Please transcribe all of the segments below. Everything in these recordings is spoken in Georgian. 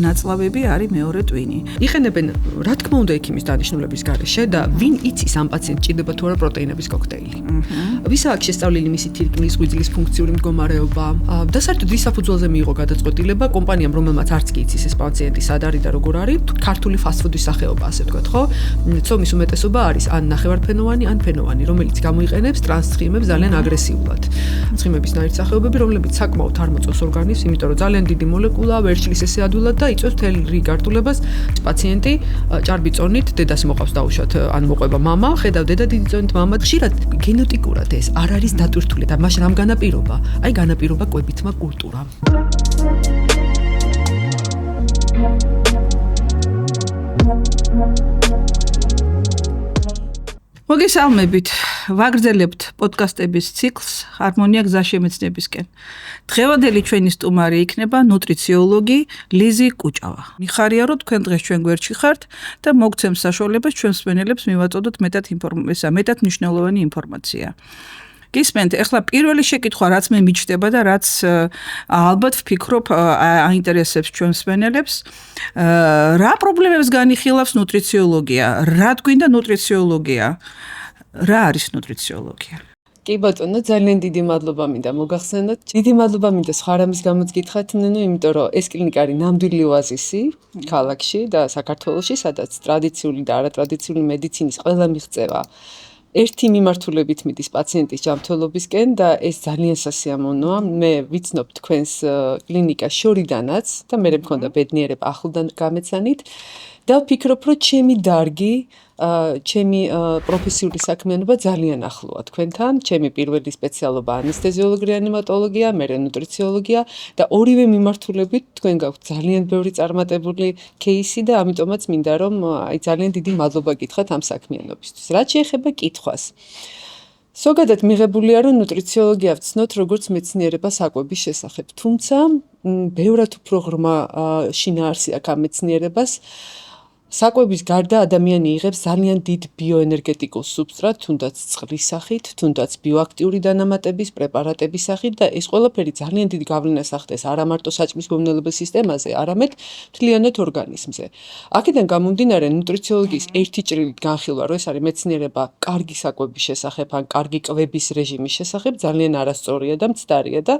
ნაწლავები არის მეორე ტვინი. იყენებენ რა თქმა უნდა ექიმის დანიშნულების გარეშე და ვინ იცის ამ პაციენტს ჭირდება თუ არა პროტეინების კოქტეილი. ვისა აქვს შესწავლილი მისი თირკმლის ღვიძლის ფუნქციური მდგომარეობა და საერთოდ ვის საფუძველზე მიიღო გადაწყვეტილება კომპანიამ რომელმაც არც კი იცის ეს პაციენტი სად არის და როგორ არის ქართული ფასტფუდის სახეობა ასე ვთქვათ ხო ცომის უმეტესობა არის ან ნახევარფენოვანი ან ფენოვანი რომელიც გამოიყენებს ტრანსცხიმებს ძალიან აგრესიულად ცხიმების ნაირსახეობები რომლებიც საკმაოდ არ მოწონს ორგანიზმს იმიტომ რომ ძალიან დიდი მოლეკულა ვერ შლის ესე ადვილად და იწვევს მთელი რიგ გართულებას პაციენტი ჭარბი წონით დედას მოყავს დაუშვათ ან მოყვება მამა ხედავ დედა დიდი წონით მამა ხშირად გენეტიკურად ეს არ არის დატვირთული და მას რამ განაპირობა აი განაპირობა კვებითმა კულტურამ მოგესალმებით. ვაგრძელებთ პოდკასტების ციკლს ჰარმონია გზაშემეცნებისკენ. დღევანდელი ჩვენი სტუმარი იქნება ნუტრიციოლოგი ლიზი კუჭავა. მიხარია რომ თქვენ დღეს ჩვენ გვერდში ხართ და მოგცემთ საშუალებას ჩვენ მსმენელებს მივაწოდოთ მეტად მნიშვნელოვანი ინფორმაცია. გისმენთ, ეხლა პირველი შეკითხვა რაც მე მიჩნდება და რაც ალბათ ვფიქრობ აინტერესებს ჩვენ მსმენელებს, რა პრობლემებს განიხილავს ნუტრიციოლოგია? რა გვინდა ნუტრიციოლოგია? რა არის ნუტრიციოლოგია? კი ბატონო, ძალიან დიდი მადლობა მინდა მოგახსენოთ. დიდი მადლობა მინდა სხვა რამის გამოც გითხრათ, იმიტომ რომ ეს კლინიკა არის ნამდვილი ოაზისი ქალაქში და საქართველოში, სადაც ტრადიციული და არატრადიციული მედიცინის ყველა მიღწევა ერთი მიმართულებით მიდის პაციენტის ჯანმრთელობისკენ და ეს ძალიან სასიამოვნოა. მე ვიცნობ თქვენს კლინიკას შორიდანაც და მე მქონდა ბედნიერება ახლდან გამეცანით და ვფიქრობ, რომ ჩემი დარგი, ჩემი პროფესიული საქმიანობა ძალიან ახლოა თქვენთან. ჩემი პირველი სპეციალობა ანესთეზიოლოგი რეანიმატოლოგია, მერე ნუტრიციოლოგია და ორივე მიმართულებით თქვენ გაქვთ ძალიან ბევრი წარმატებული кейსი და ამიტომაც მინდა რომ ძალიან დიდი მადლობა გითხრათ ამ საქმიანობისთვის. რაც შეეხება კითხვას. ზოგადად მიღებულია რომ ნუტრიციოლოგია ვცნოთ როგორც მეცნიერება საკვების შესახებ, თუმცა ბევრად უფრო ღრმა შინაარსი აქვს ამ მეცნიერებას. საკვების გარდა ადამიანი იღებს ძალიან დიდ ბიოენერგეტიკულ სუბსტრატ, თუნდაც წყლის სახით, თუნდაც ბიოაქტიური დანამატების, პრეპარატების სახით და ეს ყველაფერი ძალიან დიდ გავლენას ახდენს არა მარტო საჭმლის გომნელობის სისტემაზე, არამედ მთლიანად ორგანიზმზე. აქედან გამომდინარე, ნუტრიციოლოგიის ერთი ჭრილით განხილვა, რომ ეს არის მეცნიერება კარგი საკვების შესახებ, ან კარგი კვების რეჟიმის შესახებ, ძალიან არასწორია და მცდარია და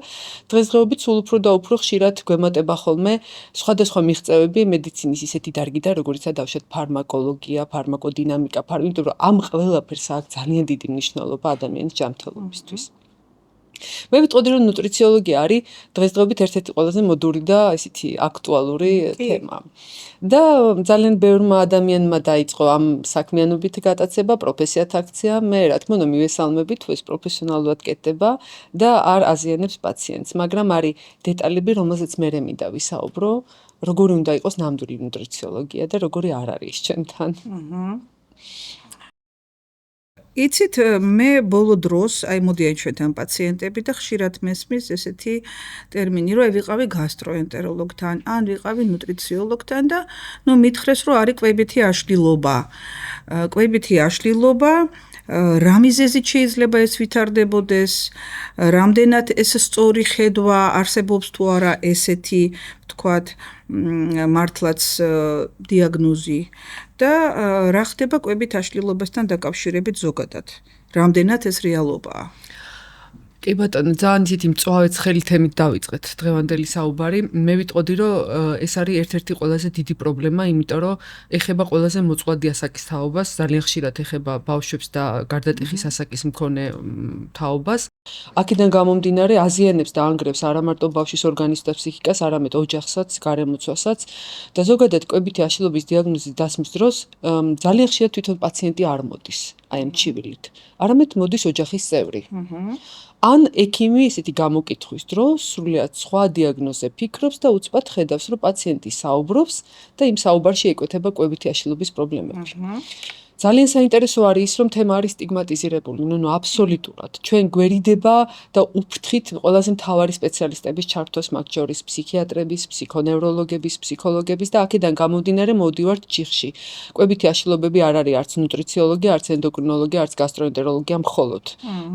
დღესდღეობით სულ უფრო და უფრო ხშირად გვემატება ხოლმე სხვადასხვა მიღწევები მედიცინის ისეთი დარგიდან, როგორიცაა დავშეთ ფარმაკოლოგია, ფარმაკოდინამიკა, იმიტომ რომ ამ ყველაფერს აქვს ძალიან დიდი მნიშვნელობა ადამიანის ჯანმრთელობისთვის. მე ვიტყოდი რომ ნუტრიციოლოგია არის დღესდღეობით ერთ-ერთი ყველაზე მოდური და ესეთი აქტუალური თემა. და ძალიან ბევრმა ადამიანმა დაიწყო ამ საქმიანობით გატაცება, პროფესიათ აქცია. მე რა თქმა უნდა მივესალმები თუ ეს პროფესიონალურად კეთდება და არ აზიანებს პაციენტს, მაგრამ არის დეტალები, რომელზეც მე მინდა ვისაუბრო, როგორი უნდა იყოს ნამდვილი ნუტრიციოლოგია და როგორი არ არის ჩვენთან. იცით, მე ბოლო დროს, მოდიან ჩვენთან პაციენტები და ხშირად მესმის ესეთი ტერმინი, რომ ვიყავი გასტროენტეროლოგთან, ან ვიყავი ნუტრიციოლოგთან და მითხრეს, რომ არის კვებითი აშლილობა. კვებითი აშლილობა რა მიზეზით შეიძლება ეს ვითარდებოდეს, რამდენად ეს სწორი ხედვა არსებობს თუ არა ესეთი, ვთქვათ, მართლაც დიაგნოზი და რა ხდება კვებით აშლილობასთან დაკავშირებით ზოგადად, რამდენად ეს რეალობაა. კი ბატონო, ძალიან დიდი მწვავე ცხელი თემით დავიწყეთ დღევანდელი საუბარი. მე ვიტყოდი, რომ ეს არის ერთ-ერთი ყველაზე დიდი პრობლემა, იმიტომ რომ ეხება ყველაზე მოწყვლადი ასაკის თაობას, ძალიან ხშირად ეხება ბავშვებს და გარდატეხის ასაკის მქონე თაობას. აქედან გამომდინარე აზიანებს და ანგრევს არა მარტო ბავშვის ორგანიზმს და ფსიქიკას, არამედ ოჯახსაც, გარემოცვასაც და ზოგადად კვებითი აშლილობის დიაგნოზის დასმის დროს ძალიან ხშირად თვითონ პაციენტი არ მოდის აი ამ ჩივილით, არამედ მოდის ოჯახის წევრი. ან ექიმი ესეთი გამოკითხვის დროს სრულიად სხვა დიაგნოზე ფიქრობს და უცბად ხედავს, რომ პაციენტი საუბრობს და იმ საუბარში ეკვეთება კვებითი აშლილობის პრობლემები. ძალიან საინტერესო არის ის, რომ თემა არის სტიგმატიზირებული, აბსოლუტურად. ჩვენ გვერიდება და უფრთხით ყველაზე მთავარი სპეციალისტების ჩართვას მათ შორის ფსიქიატრების, ფსიქონევროლოგების, ფსიქოლოგების და აქედან გამომდინარე მოვდივართ ჯიხში. კვებითი აშლილობები არ არის არც ნუტრიციოლოგია, არც ენდოკრინოლოგია, არც გასტროენტეროლოგია მხოლოდ.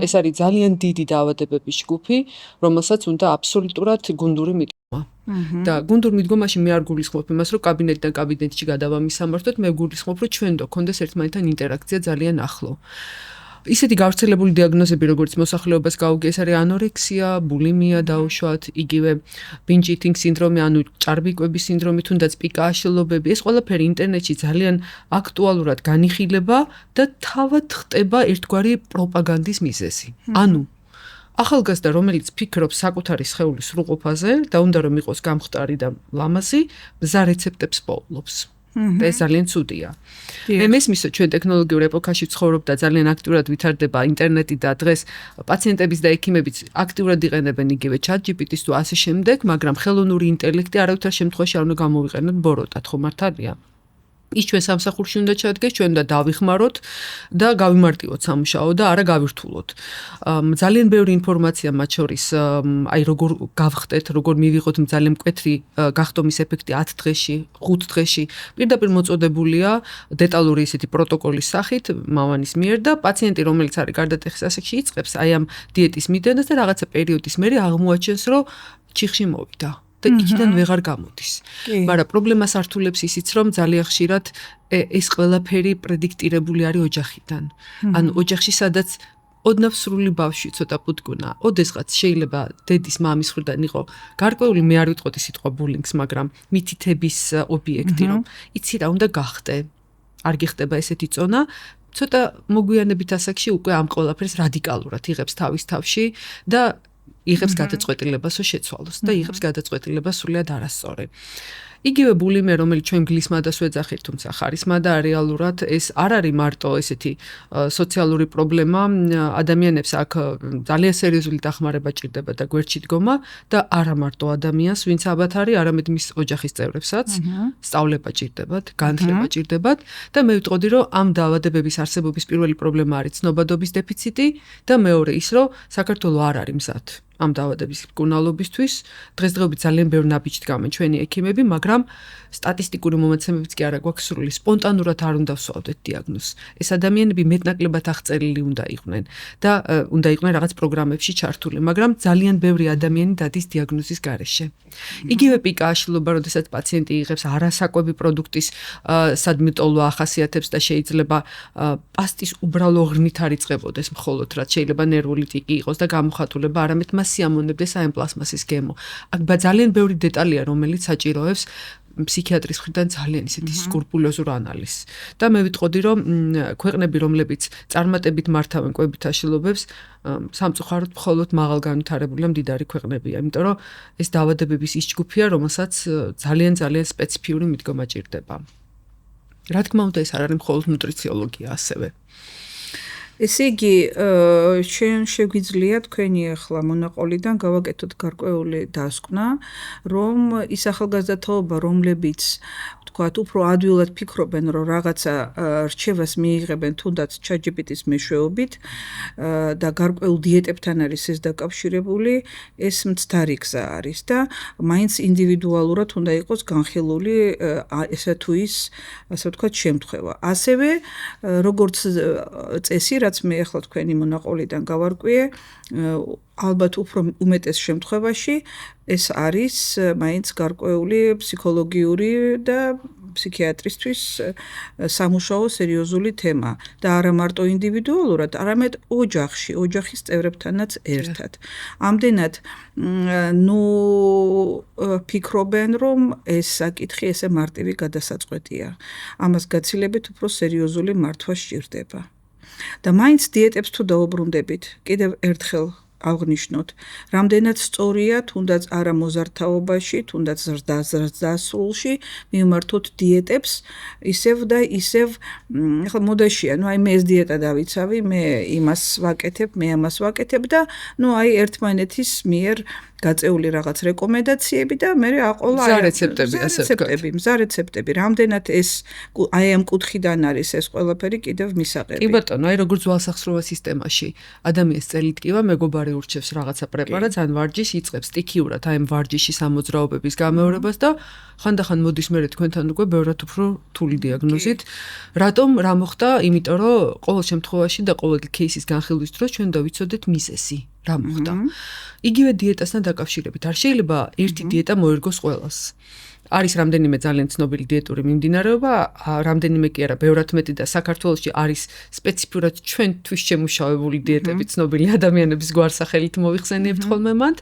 ეს არის ძალიან დიდი დაავადებების ჯგუფი, რომელსაც უნდა აბსოლუტურად გუნდური და გუნდურ მიდგომაში მე არ გულისხმობ იმას, რომ კაბინეტიდან კაბინეტში გადავა მისამართოთ, მე გულისხმობ, რომ ჩვენ გქონდეს ერთმანეთთან ინტერაქცია ძალიან ახლო. ისეთი გავრცელებული დიაგნოზები, როგორც მოსახლეობას გაუგია, ეს არის ანორექსია, ბულიმია დაუშვათ, იგივე binge eating სინდრომი, ანუ ჭარბიკვების სინდრომი, თუნდაც პიკააშლობები, ეს ყველაფერი ინტერნეტში ძალიან აქტუალურად განიხილება და თავად ხდება ერთგვარი პროპაგანდის მიზეზი. ანუ ახალგაზრდა, რომელიც ფიქრობს საკუთარი სხეულის სრულყოფაზე და უნდა რომ იყოს გამხდარი და ლამაზი, მზა რეცეპტებს პოულობს. და ეს ძალიან ცუდია. მე მესმის, რომ ჩვენ ტექნოლოგიურ ეპოქაში ვცხოვრობ და ძალიან აქტიურად ვითარდება ინტერნეტი და დღეს პაციენტების და ექიმებიც აქტიურად იყენებენ იგივე ChatGPT-ს თუ ასე შემდეგ, მაგრამ ხელოვნური ინტელექტი არავითარ შემთხვევაში არ უნდა გამოვიყენოთ ბოროტად, ხო მართალია? ის ჩვენ სამსახურში უნდა ჩადგეს, ჩვენ უნდა დავიხმაროთ და გავიმარტივოთ სამუშაო და არა გავირთულოთ. ძალიან ბევრი ინფორმაცია მათ შორის, აი როგორ გავხდეთ, როგორ მივიღოთ ძალიან მკვეთრი გახდომის ეფექტი 10 დღეში, 5 დღეში. პირდაპირ მოწოდებულია დეტალური ესეთი პროტოკოლის სახით მამანის მიერ და პაციენტი, რომელიც არის გარდატეხის ასაკში, იწყებს აი ამ დიეტის მიდენას და რაღაცა პერიოდის მერე აღმოაჩენს, რომ ჩიხში მოვიდა. და იქიდან ვეღარ გამოდის. მაგრამ პრობლემას ართულებს ისიც, რომ ძალიან ხშირად ეს ყველაფერი პრედიქტირებული არის ოჯახიდან. ანუ ოჯახში სადაც ოდნავ სრული ბავშვი ცოტა პუტკუნა, ოდესღაც შეიძლება დედის მამის მხრიდან იყო გარკვეული, მე არ ვიტყოდი სიტყვა ბულინგს, მაგრამ მითითების ობიექტი, რომ იცი რა უნდა გახდე. არ გიხდება ესეთი წონა. ცოტა მოგვიანებით ასაკში უკვე ამ ყველაფერს რადიკალურად იღებს თავის თავში და იღებს გადაწყვეტილებასო შეცვალოს და იღებს გადაწყვეტილებას სრულად არასწორი. იგივე ბულიმია, რომელიც ჩვენ გლისმადას ვეძახით, თუმცა ხარისმადა რეალურად ეს არ არის მარტო ესეთი სოციალური პრობლემა, ადამიანებს აქ ძალიან სერიოზული დახმარება ჭირდება და გვერდში დგომა და არა მარტო ადამიანს, ვინც ალბათ არის, არამედ მის ოჯახის წევრებსაც, სწავლება ჭირდებათ, განათლება ჭირდებათ და მე ვიტყოდი, რომ ამ დაავადებების არსებობის პირველი პრობლემა არის ცნობადობის დეფიციტი და მეორე ის, რომ საქართველო არ არის მზად ამ დაავადების მკურნალობისთვის. დღესდღეობით ძალიან ბევრი ნაბიჯით გამენ ჩვენი ექიმები, მაგრამ სტატისტიკური მომაცემებიც კი არა გვაქვს სრული. სპონტანურად არ უნდა ვსვავდეთ დიაგნოზს. ეს ადამიანები მეტნაკლებად აღწერილი უნდა იყვნენ და უნდა იყვნენ რაღაც პროგრამებში ჩართული, მაგრამ ძალიან ბევრი ადამიანი დადის დიაგნოზის გარეშე. იგივე პიკააშლობა, როდესაც პაციენტი იღებს არასაკვები პროდუქტის სადმიტოლო ახასიათებს და შეიძლება პასტის უბრალო ღრმით არ იწყებოდეს მხოლოდ, რაც შეიძლება ნერვული ტიკი იყოს და გამოხატულება არამედ სიამოვნებდეს აი ამ პლასმასის გემო. აქ ძალიან ბევრი დეტალია, რომელიც საჭიროებს ფსიქიატრის მხრიდან ძალიან ისეთი სკრუპულოზურ ანალიზს. და მე ვიტყოდი, რომ ქვეყნები, რომლებიც წარმატებით მართავენ კვებით აშლილობებს, სამწუხაროდ მხოლოდ მაღალგანვითარებული მდიდარი ქვეყნებია, იმიტომ რომ ეს დაავადებების ის ჯგუფია, რომელსაც ძალიან სპეციფიური მიდგომა ჭირდება. რა თქმა უნდა, ეს არ არის მხოლოდ ნუტრიციოლოგია ასევე. ესე იგი, ჩვენ შეგვიძლია თქვენი ახლა მონაყოლიდან გავაკეთოთ გარკვეული დასკვნა, რომ ის ახალგაზრდათაობა, რომლებიც ვთქვათ, უფრო ადვილად ფიქრობენ, რომ რაღაცა რჩევას მიიღებენ თუნდაც ChatGPT-ის მეშვეობით და გარკვეულ დიეტებთან არის ეს დაკავშირებული, ეს მცდარი გზა არის და მაინც ინდივიდუალურად უნდა იყოს განხილული ესა თუ ის, ასე ვთქვათ, შემთხვევა. ასევე, როგორც წესი, რაც მე ახლა თქვენი მონაყოლიდან გავარკვიე, ალბათ უფრო უმეტეს შემთხვევაში ეს არის მაინც გარკვეული ფსიქოლოგიური და ფსიქიატრისთვის სამუშაო სერიოზული თემა და არა მარტო ინდივიდუალურად, არამედ ოჯახში, ოჯახის წევრებთანაც ერთად. ამდენად ფიქრობენ, რომ ეს საკითხი ესე მარტივი გადასაწყვეტია. ამას გაცილებით უფრო სერიოზული მართვა სჭირდება. და მაინც დიეტებს თუ დაუბრუნდებით, კიდევ ერთხელ აღნიშნოთ, რამდენად სწორია, თუნდაც არა მოზარდთაობაში, თუნდაც ზრდასრულში მივმართოთ დიეტებს, ისევ და ისევ, ახლა მოდაშია, აი მე ეს დიეტა დავიცავი, მე იმას ვაკეთებ, მე ამას ვაკეთებ და აი ერთმანეთის მიერ გაწეული რაღაც რეკომენდაციები და მე აყოლა მზა რეცეპტები, რამდენად ეს აი ამ კუთხიდან არის ეს ყველაფერი კიდევ მისაღები. კი ბატონო, აი როგორც ვალსახსროვა სისტემაში ადამიანს წელით კივა მეგობარი ურჩევს რაღაცა პრეპარატს, ან ვარჯიშს იწყებს სტიქიურად აი ამ ვარჯიშის ამოძრაობების გამეორებას და ხანდახან მოდის მე თქვენთან უკვე ბევრად უფრო რთული დიაგნოზით. რატომ რა მოხდა? იმიტომ რომ ყოველ შემთხვევაში და ყოველ кейსის განხილვის დროს ჩვენ დავიცოდეთ მიზეზი. რა მოხდა. იგივე დიეტასთან დაკავშირებით არ შეიძლება ერთი დიეტა მოერგოს ყველას. არის რამდენიმე ძალიან ცნობილი დიეტური მიმდინარეობა, რამდენიმე კი არა, ბევრად მეტი და საქართველოში არის სპეციფიურად ჩვენთვის შემუშავებული დიეტები ცნობილი ადამიანების გვარსახელით მოიხსენიებთ ხოლმე მათ,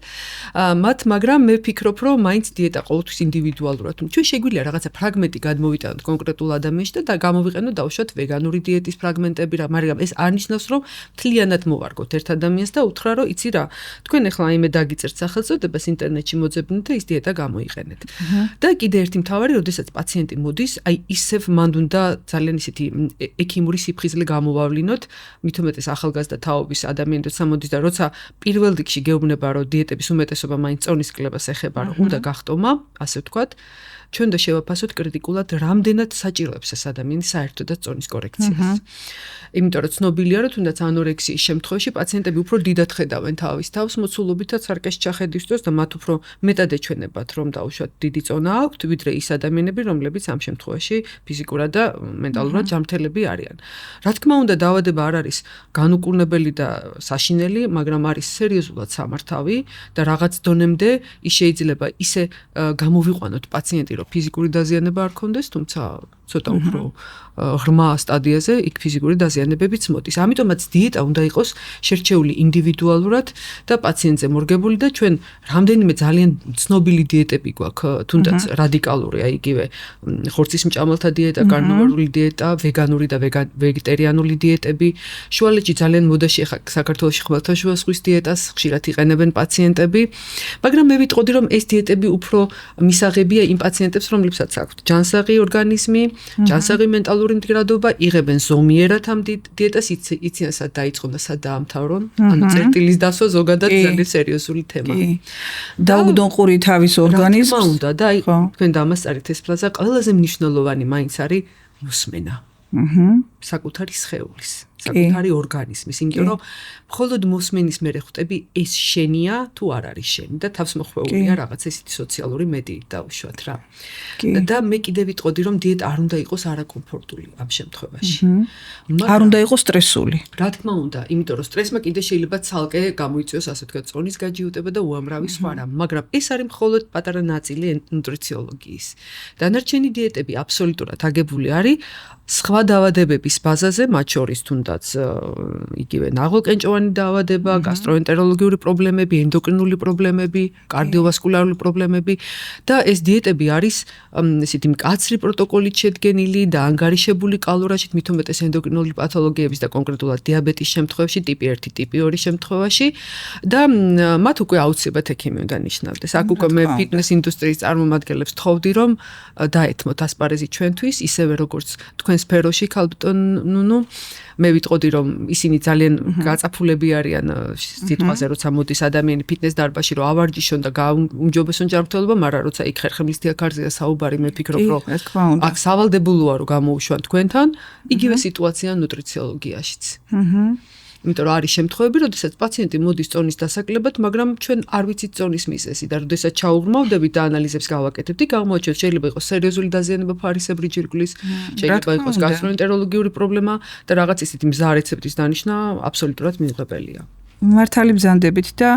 მაგრამ მე ვფიქრობ, რომ მაინც დიეტა ყოველთვის ინდივიდუალურად. ჩვენ შეგვიძლია რაღაცა ფრაგმენტი გადმოვიტანოთ კონკრეტულ ადამიანში და გამოვიყენოთ დავუშვათ ვეგანური დიეტის ფრაგმენტები, მაგრამ ეს არ ნიშნავს, რომ მთლიანად მოვარგოთ ერთ ადამიანს და უთხრა, რომ იცი რა, თქვენ ახლა აიმე დაგიწერთ სახელწოდებას ინტერნეტში მოძებნით და ის დიეტა გამოიყენეთ. და კიდე ერთი მთავარი, როდესაც პაციენტი მოდის, აი ისევ მანდ უნდა ძალიან ისეთი ექიმური სიფხიზლე გამოვავლინოთ, მით უმეტეს ახალგაზრდა თაობის ადამიანი როცა მოდის და როცა პირველ რიგში გეუბნება, რომ დიეტების უმეტესობა მაინც წონის კლებას ეხება, რომ უნდა გახტომა, ასე ვთქვათ, ჩვენ და შევაფასოთ კრიტიკულად, რამდენად საჭიროებს ეს ადამიანი საერთოდაც წონის კორექციას. იმიტომ რომ ცნობილია, რომ თუნდაც ანორექსიის შემთხვევაში პაციენტები უფრო დიდად ხედავენ თავის თავს მოცულობითაც სარკეს ჩახედვის დროს და მათ უფრო მეტად ეჩვენებათ, რომ დაუშვათ დიდი წონა აქვთ, ვიდრე ის ადამიანები, რომლებიც ამ შემთხვევაში ფიზიკურად და მენტალურად ჯანმრთელები არიან. რა თქმა უნდა, დაავადება არ არის განუკურნებელი და საშინელი, მაგრამ არის სერიოზულად სამართავი და რაღაც დონემდე ის შეიძლება ისე გამოვიყვანოთ პაციენტი, რომ ფიზიკური დაზიანება არ ქონდეს, თუმცა ცოტა უფრო ღრმა სტადიაზე იქ ფიზიკური დაზიანებებიც მოდის. ამიტომაც დიეტა უნდა იყოს შერჩეული ინდივიდუალურად და პაციენტზე მორგებული და ჩვენ რამდენიმე ძალიან ცნობილი დიეტები გვაქვს, თუნდაც რადიკალური, აი იგივე ხორცის მჭამელთა დიეტა, კარნივორული დიეტა, ვეგანური და ვეგეტარიანული დიეტები. შუალედში ძალიან მოდაში ხა საქართველოში ხმელთაშუა ზღვის დიეტას ხშირად იყენებენ პაციენტები, მაგრამ მე ვიტყოდი, რომ ეს დიეტები უფრო მისაღებია იმ პაციენტებს, რომლებსაც აქვთ ჯანსაღი ორგანიზმი, ჯანსაღი მენტალური მდგრადობა, იღებენ ზომიერად ამ დიეტას, იციან სად დაიწყონ და სად დაამთავრონ. ანუ წერტილის დასვა ზოგადად ძალიან სერიოზული თემაა. დაუგდონ ყური თავის ორგანიზმს. რა თქმა უნდა და აი თქვენ დამასწარით ეს ფრაზა, ყველაზე მნიშვნელოვანი მაინც არის მოსმენა. საკუთარი სხეულის, საკუთარი ორგანიზმის, იმიტომ რომ მხოლოდ მოსმენის მერე ხვდები ეს შენია თუ არ არის შენი და თავს მოხვეულია რაღაც ესეთი სოციალური მედიით დაუშვათ რა. და მე კიდე ვიტყოდი, რომ დიეტა არ უნდა იყოს არაკომფორტული ამ შემთხვევაში. არ უნდა იყოს სტრესული. რა თქმა უნდა, იმიტომ რომ სტრესმა კიდე შეიძლება ცალკე გამოიწვიოს ასე ვთქვათ წონის გაჯიუტება და უამრავი სხვა რამ, მაგრამ ეს არის მხოლოდ პატარა ნაწილი ნუტრიციოლოგიის. დანარჩენი დიეტები აბსოლუტურად აგებული არის სხვა დაავადებების ბაზაზე, მათ შორის თუნდაც იგივე ნაღველკენჭოვანი დაავადება, გასტროენტეროლოგიური პრობლემები, ენდოკრინული პრობლემები, კარდიოვასკულარული პრობლემები და ეს დიეტები არის ესეთი მკაცრი პროტოკოლით შედგენილი და ანგარიშებული კალორიებით, მით უმეტეს ენდოკრინული პათოლოგიების და კონკრეტულად დიაბეტის შემთხვევაში, ტიპი 1, ტიპი 2 შემთხვევაში და მათ უკვე აუცილებლად ექიმი უნდა ნიშნავდეს. აქ უკვე მე ფიტნეს ინდუსტრიის წარმომადგენლებს თხოვდი, რომ დაეთმოთ ასპარეზი ჩვენთვის, ისევე როგორც თქვენ სფეროში ქალბატონ ნუნუ, მე ვიტყოდი, რომ ისინი ძალიან გაწაფულები არიან სიტყვაზე, როცა მოდის ადამიანი ფიტნეს დარბაზში, რომ ავარჯიშონ და გაუმჯობესონ ჯანმრთელობა, მაგრამ როცა იქ ხერხემლის დიაქარზია საუბარი, მე ვფიქრობ, რომ აქ სავალდებულოა, რომ გამოუშვან თქვენთან, იგივე სიტუაცია ნუტრიციოლოგიაშიც. იმიტომ რომ არის შემთხვევები, როდესაც პაციენტი მოდის წონის დასაკლებად, მაგრამ ჩვენ არ ვიცით წონის მიზეზი და როდესაც ჩაუღრმავდებით და ანალიზებს გავაკეთებთ, გამოაჩენთ შეიძლება იყოს სერიოზული დაზიანება ფარისებრი ჯირკვლის, შეიძლება იყოს გასტროენტეროლოგიური პრობლემა და რაღაც ისეთი მზა რეცეპტის დანიშნა აბსოლუტურად მიუღებელია. მართალი ბრძანდებით და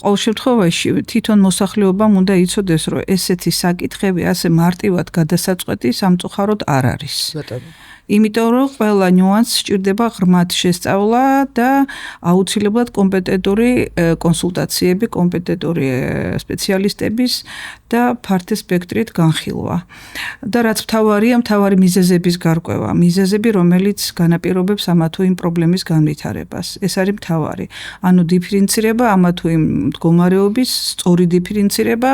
ყოველ შემთხვევაში თვითონ მოსახლეობამ უნდა იცოდეს, რომ ესეთი საკითხები ასე მარტივად გადასაწყვეტი სამწუხაროდ არ არის. იმიტომ რომ ყველა ნიუანსს სჭირდება ღრმად შესწავლა და აუცილებლად კომპეტენტური კონსულტაციები, კომპეტენტური სპეციალისტების და ფართე სპექტრით განხილვა. და რაც მთავარი მიზეზების გარკვევა, მიზეზები, რომელიც განაპირობებს ამა თუ იმ პრობლემის განვითარებას. ეს არის მთავარი. ანუ დიფერენცირება ამა თუ იმ მდგომარეობის, სწორი დიფერენცირება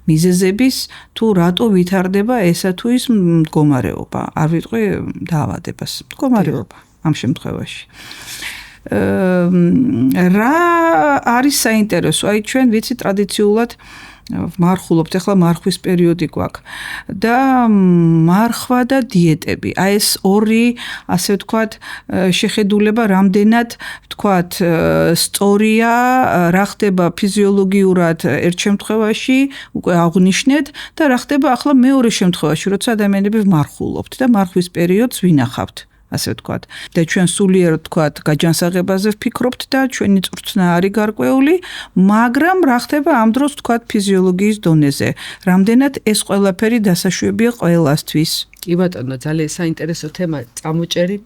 მიზეზების, თუ რატო ვითარდება ესა თუ ის მდგომარეობა. არ ვიტყვი დაავადებას, მდგომარეობა ამ შემთხვევაში. რა არის საინტერესო? აი ჩვენ ვიცი ტრადიციულად მარხულობთ, ახლა მარხვის პერიოდი გვაქვს და მარხვა და დიეტები. აი ეს ორი, ასე ვთქვათ, შეხედულება რამდენად ვთქვათ, სწორია, რა ხდება ფიზიოლოგიურად ერთ შემთხვევაში, უკვე აღნიშნეთ და რა ხდება ახლა მეორე შემთხვევაში, როცა ადამიანები მარხულობთ და მარხვის პერიოდს ვინახავთ. ასე ვთქვათ. და ჩვენ სულიერ ვთქვათ, გაჯანსაღებაზე ვფიქრობთ და ჩვენი წვრთნა არის გარკვეული, მაგრამ რა ხდება ამ დროს ვთქვათ ფიზიოლოგიის დონეზე. რამდენად ეს ყველაფერი დასაშვებია ყველასთვის. კი ბატონო, ძალიან საინტერესო თემა წამოჭერი.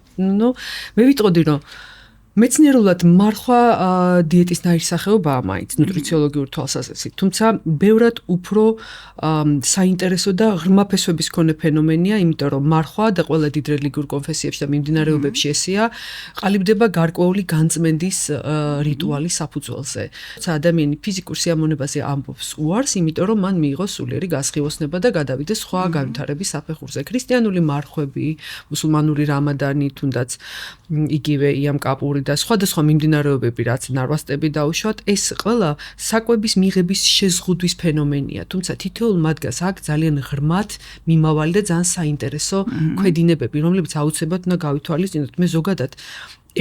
მე ვიტყოდი, რომ მეცნიერულად მარხვა დიეტის ნაირსახეობაა მაინც ნუტრიციოლოგიური თვალსაზრისით, თუმცა ბევრად უფრო საინტერესო და ღრმა ფესვების მქონე ფენომენია, იმიტომ რომ მარხვა და ყველა დიდ რელიგიურ კონფესიებში და მიმდინარეობებში ესეა, ყალიბდება გარკვეული განწმენდის რიტუალის საფუძველზე. თუმცა ადამიანი ფიზიკურ სიამოვნებაზე ამბობს უარს, იმიტომ რომ მან მიიღო სულიერი გასხივოსნება და გადავიდეს სხვა განვითარების საფეხურზე. ქრისტიანული მარხვები, მუსულმანური რამადანი, თუნდაც იგივე იამ კაპური და სხვადასხვა მიმდინარეობები, რაც ნარვასტები დაუშვათ, ეს ყველა საკვების მიღების შეზღუდვის ფენომენია. თუმცა თითოეულ მათგანს აქვს ძალიან ღრმად მიმავალი და ძალიან საინტერესო ქვედინებები, რომლებიც აუცილებლად უნდა გავითვალისწინოთ. მე ზოგადად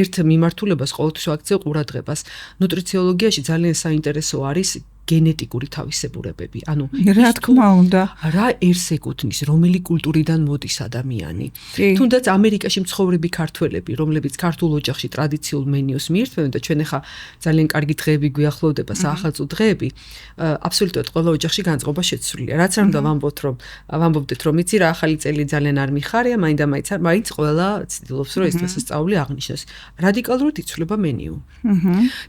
ერთ მიმართულებას ყოველთვის ვაქცევ ყურადღებას. ნუტრიციოლოგიაში ძალიან საინტერესო არის გენეტიკური თავისებურებები. ანუ რა თქმა უნდა, რა ერს ეკუთვნის, რომელი კულტურიდან მოდის ადამიანი. თუნდაც ამერიკაში მცხოვრები ქართველები, რომლებიც ქართულ ოჯახში ტრადიციულ მენიუს მიირთმევენ და ჩვენ ახლა ძალიან კარგი დღეები გვიახლოვდება, საახალწლო დღეები, აბსოლუტურად ყველა ოჯახში განწყობა შეცვლილია. რაც არ უნდა ვამბობდეთ, რომ იცი რა ახალი წელი ძალიან არ მიხარია, მაინც ყველა ცდილობს, რომ ეს დღესასწაული აღნიშნოს. რადიკალურად იცვლება მენიუ.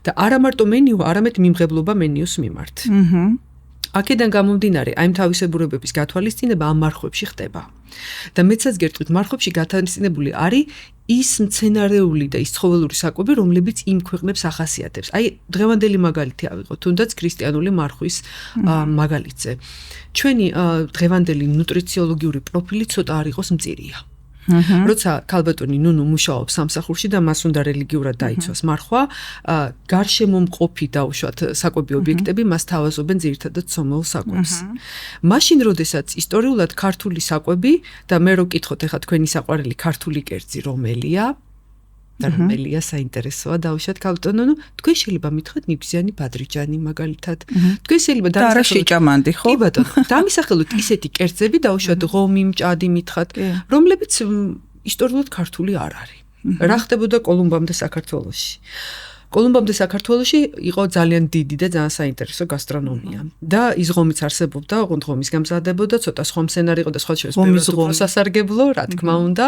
და არა მარტო მენიუ, არამედ მიმღებლობა მენიუს მიმართ. აქედან გამომდინარე, აი თავისებურებების გათვალისწინება ამ მარხვებში ხდება. და მეცაც გერტყით, მარხვებში გათვალისწინებული არის ის მცენარეული და ის ცხოველური საკვები, რომლებიც იმ ქვეყნებს ახასიათებს. აი დღევანდელი მაგალითი ავიღოთ, თუნდაც ქრისტიანული მარხვის მაგალითზე. ჩვენი დღევანდელი ნუტრიციოლოგიური პროფილი ცოტა არ იყოს მწირია. როცა ქალბატონი ნუნუ მუშაობს სამსახურში და მას უნდა რელიგიურად დაიცვას მარხვა, გარშემო მყოფი დაუშვათ საკვები ობიექტები მას თავაზობენ ძირითადად ცომეულ საკვებს. მაშინ, როდესაც ისტორიულად ქართული საკვები და მე რო კითხოთ ახლა თქვენი საყვარელი ქართული კერძი რომელია? და რომელია საინტერესოა დაუშვათ ქალბატონო, თქვენ შეიძლება მითხრათ ნიგვზიანი ბადრიჯანი მაგალითად. თქვენ შეიძლება შეჭამანდი, ხო? კი ბატონო, დამისახელოთ ისეთი კერძები დაუშვათ ღომი, მჭადი მითხრათ, რომლებიც ისტორიულად ქართული არ არის. რა ხდებოდა კოლუმბამდე საქართველოში? კოლუმბამდე საქართველოში იყო ძალიან დიდი და ძალიან საინტერესო გასტრონომია. და ის ღომიც არსებობდა, ოღონდ ღომის გამზადებოდა, ცოტა სხვა მსცენარი იყო და სხვა შევსებებოდა სასარგებლო, რა თქმა უნდა.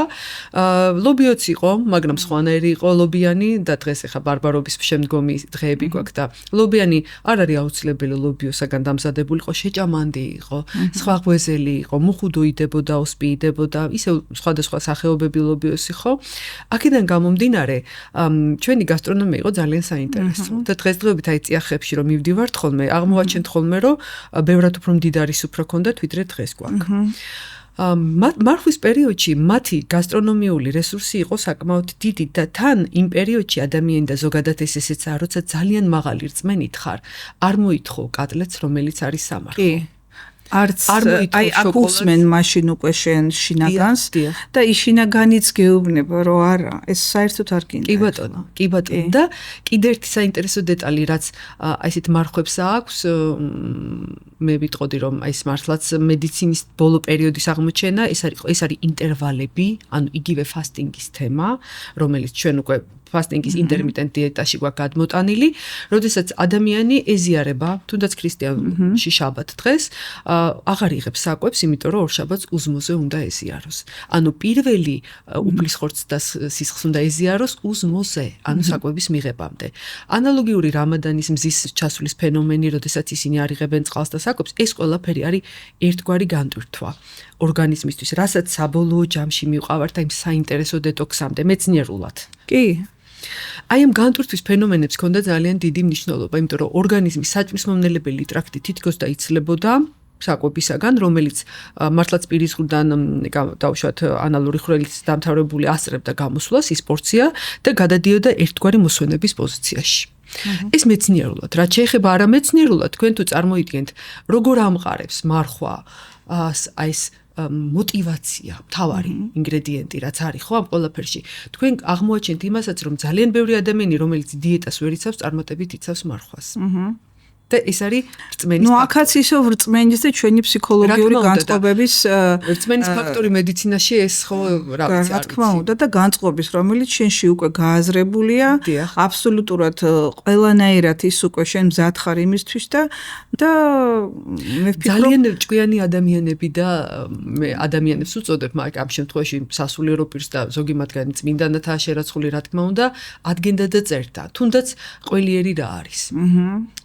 ლობიოც იყო, მაგრამ სხვანაირი იყო ლობიანი და დღეს ახლა ბარბარობის შემდგომი დღეები გვაქვს და ლობიანი არ არის აუცილებელი ლობიოსაგან დამზადებული იყო, შეჭამანდი იყო, სხვა ღვეზელი იყო, მუხუდო იდებოდა, ოსპი იდებოდა, ისე სხვადასხვა სახეობები ლობიოსი ხო. აქედან გამომდინარე, ჩვენი გასტრონომია იყო ძალიან საინტერესო. და დღესდღეობით აი წიაღებში რომ მივდივართ ხოლმე, აღმოვაჩენთ ხოლმე, რომ ბევრად უფრო მდიდარი სუფრა ქონდათ, ვიდრე დღეს გვაქვს. მარხვის პერიოდში მათი გასტრონომიული რესურსი იყო საკმაოდ დიდი და თან იმ პერიოდში ადამიანი და ზოგადად ესეცაა, როცა ძალიან მაღალი რწმენით ხარ, არ მოითხოვ კატლეტს, რომელიც არის სამარხო. არც აი აკუსმენ მაშინ უკვე შენ შინაგანს და ის შინაგანიც გეუბნება რომ არა ეს საერთოდ არ გინდა. კი ბატონო და კიდე ერთი საინტერესო დეტალი რაც აი ესეთ მარხვებს აქვს მე ვიტყოდი რომ აი ეს მართლაც მედიცინის ბოლო პერიოდის აღმოჩენა ეს არის ინტერვალები, ანუ იგივე ფასტინგის თემა, რომელიც ჩვენ უკვე ფასტინგის ინტერმიტენტ დიეტაში გვაქვს გადმოტანილი, როდესაც ადამიანი ეზიარება, თუნდაც ქრისტიანში შაბათ დღეს, აღარ იღებს საკვებს, იმიტომ რომ ორშაბათს უზმოზე უნდა ეზიაროს. ანუ პირველი უფლის ხორცს და სისხლს უნდა ეზიაროს უზმოზე, ანუ საკვების მიღებამდე. ანალოგიური რამადანის მზის ჩასვლის ფენომენი, როდესაც ისინი არ იღებენ წყალს და საკვებს, ეს ყველაფერი არის ერთგვარი განტვირთვა ორგანიზმისთვის, რასაც საბოლოო ჯამში მივყავართ აი საინტერესო დეტოქსამდე მეცნიერულად. კი. აი ამ განტვირთვის ფენომენებს ჰქონდა ძალიან დიდი მნიშვნელობა, იმიტომ რომ ორგანიზმის საჭმისმომნელებელი ტრაქტი თითქოს დაიცლებოდა საკვებისაგან, რომელიც მართლაც პირის ზღუდან დაუშვათ ანალური ხვრელით დამთავრებული ასწრებდა გამოსვლას ის პორცია და გადადიოდა ერთგვარი მოსვენების პოზიციაში. ეს მეცნიერულად, რაც შეეხება არამეცნიერულად, თქვენ თუ წარმოიდგენთ, როგორ ამყარებს მარხვა აი ეს мотивация, თავარი ინგრედიენტი რაც არის ხო ამ ყველაფერში. თქვენ აღმოაჩენთ იმასაც, რომ ძალიან ბევრი ადამიანი, რომელიც დიეტას ვერ იცავს, წარმატებით იცავს მარხვას. და ეს არის რწმენის ნუ აქაც ისევ რწმენის და ჩვენი ფსიქოლოგიური განწყობების რწმენის ფაქტორი მედიცინაში ეს ხო რაღაცა რა თქმა უნდა და განწყობის რომელიც შენში უკვე გააზრებულია აბსოლუტურად ყველანაირად ის უკვე შენ მზად ხარ იმისთვის და მე ვფიქრობ ძალიან ჭკვიანი ადამიანები და მე ადამიანებს ვუწოდებ მაგრამ ამ შემთხვევაში სასულიერო პირს და ზოგი მათგანი წმინდანათაა შერაცხული რა თქმა უნდა ადგენდა და წერდა თუნდაც ყველიერი რა არის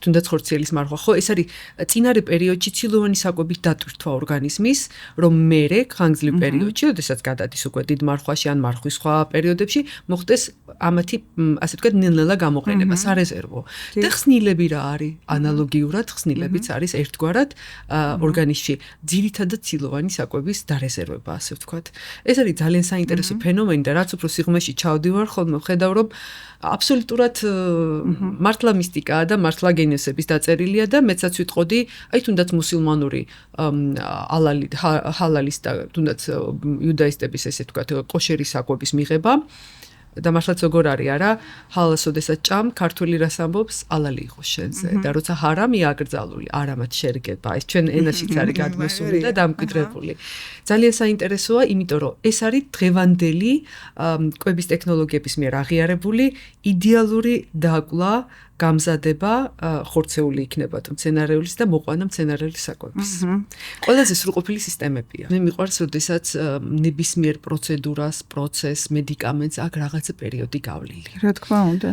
თუნდაც ხორციელის მარხვა ხო ეს არის წინარე პერიოდში ცილოვანი საკვებით დატვირთვა ორგანიზმის რომ მერე ხანგრძლივ პერიოდში როდესაც გადადის უკვე დიდ მარხვაში ან მარხვის სხვა პერიოდებში მოხდეს ამათი ასე ვთქვათ ნელ-ნელა გამოყენება სარეზერვო და ხსნილები რა არის ანალოგიურად ხსნილებიც არის ერთგვარად ორგანიზმში ძირითადად ცილოვანი საკვების დარეზერვება ასე ვთქვათ ეს არის ძალიან საინტერესო ფენომენი და რაც უფრო სიღრმეში ჩავდივარ ხოლმე ვხედავ რომ აბსოლუტურად მართლა მისტიკაა და მართლა გენესების დაწერილია და მეცაც ვიტყოდი აი თუნდაც მუსულმანური ჰალალის და თუნდაც იუდაისტების ესე ვთქვათ კოშერის საკვების მიღება და მართლაც როგორ არის არა ჰალალს ოდესაც ჭამ ქართული რას ამბობს ალალი იყოს შენზე და როცა ჰარამი აკრძალული არამად შერგება ეს ჩვენ ენაშიც არის გადმოსული და დამკვიდრებული ძალიან საინტერესოა იმიტომ რომ ეს არის დღევანდელი კვების ტექნოლოგიების მიერ აღიარებული იდეალური დაკლა გამზადება ხორცეული იქნება მცენარეულის და მოყვანა მცენარეული საკვების. ყველაზე სრულყოფილი სისტემებია. მე მიყვარს, როდესაც ნებისმიერ პროცედურას, პროცესს, მედიკამენტს აქ რაღაცა პერიოდი გავლილი. რა თქმა უნდა.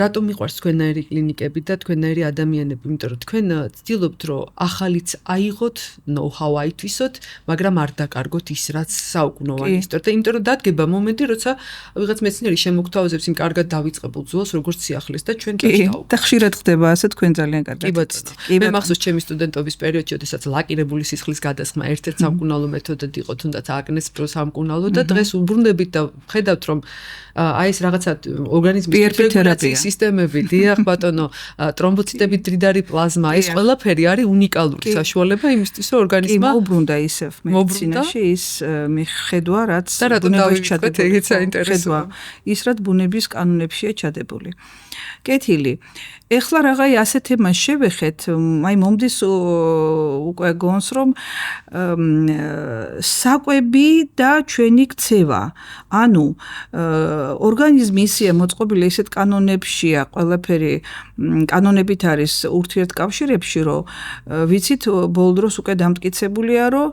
რატომ მიყვარს თქვენნაირი კლინიკები და თქვენნაირი ადამიანები, იმიტომ რომ თქვენ ცდილობთ, რომ ახალიც აიღოთ, know-how აითვისოთ, მაგრამ არ დაკარგოთ ის, რაც საუკუნოვანი ისტორია, იმიტომ რომ დადგება მომენტი, როცა ვიღაც მეცნიერი შემოგთავაზებს იმ კარგად დავიწყებულ ძველს, როგორც სიახლეს და ჩვენ და ხშირად ხდება ასე თქვენ ძალიან კარგად იცით. მე მახსოვს ჩემი სტუდენტობის პერიოდში, როდესაც ლაკირებული სისხლის გადასხმა ერთ-ერთი სამკურნალო მეთოდად იყო, თუნდაც აკნეს სამკურნალო და დღეს უბრუნდებით და ხედავთ რომ აი ეს რაღაცა ორგანიზმის რეგულაციის სისტემები, დიახ ბატონო, ტრომბოციტები, დრიდარი პლაზმა, ეს ყველაფერი არის უნიკალური საშუალება იმისთვის, რომ ორგანიზმა მოუბრუნდა ისევ მედიცინაში ის მიხედვა, რაც ბუნებაში ჩადებული, საინტერესოა. ის რაც ბუნების კანონებშია ჩადებული. კეთილი. ეხლა რაღაცა ასეთ თემას შევეხეთ, აი მომდის უკვე გონს რომ საკვები და ჩვენი ქცევა. ანუ ორგანიზმი ისეა მოწყობილი ესეთ კანონებშია, ყველაფერი კანონებით არის ურთიერთკავშირებში, რომ ვიცით ბოლო დროს უკვე დამტკიცებულია, რომ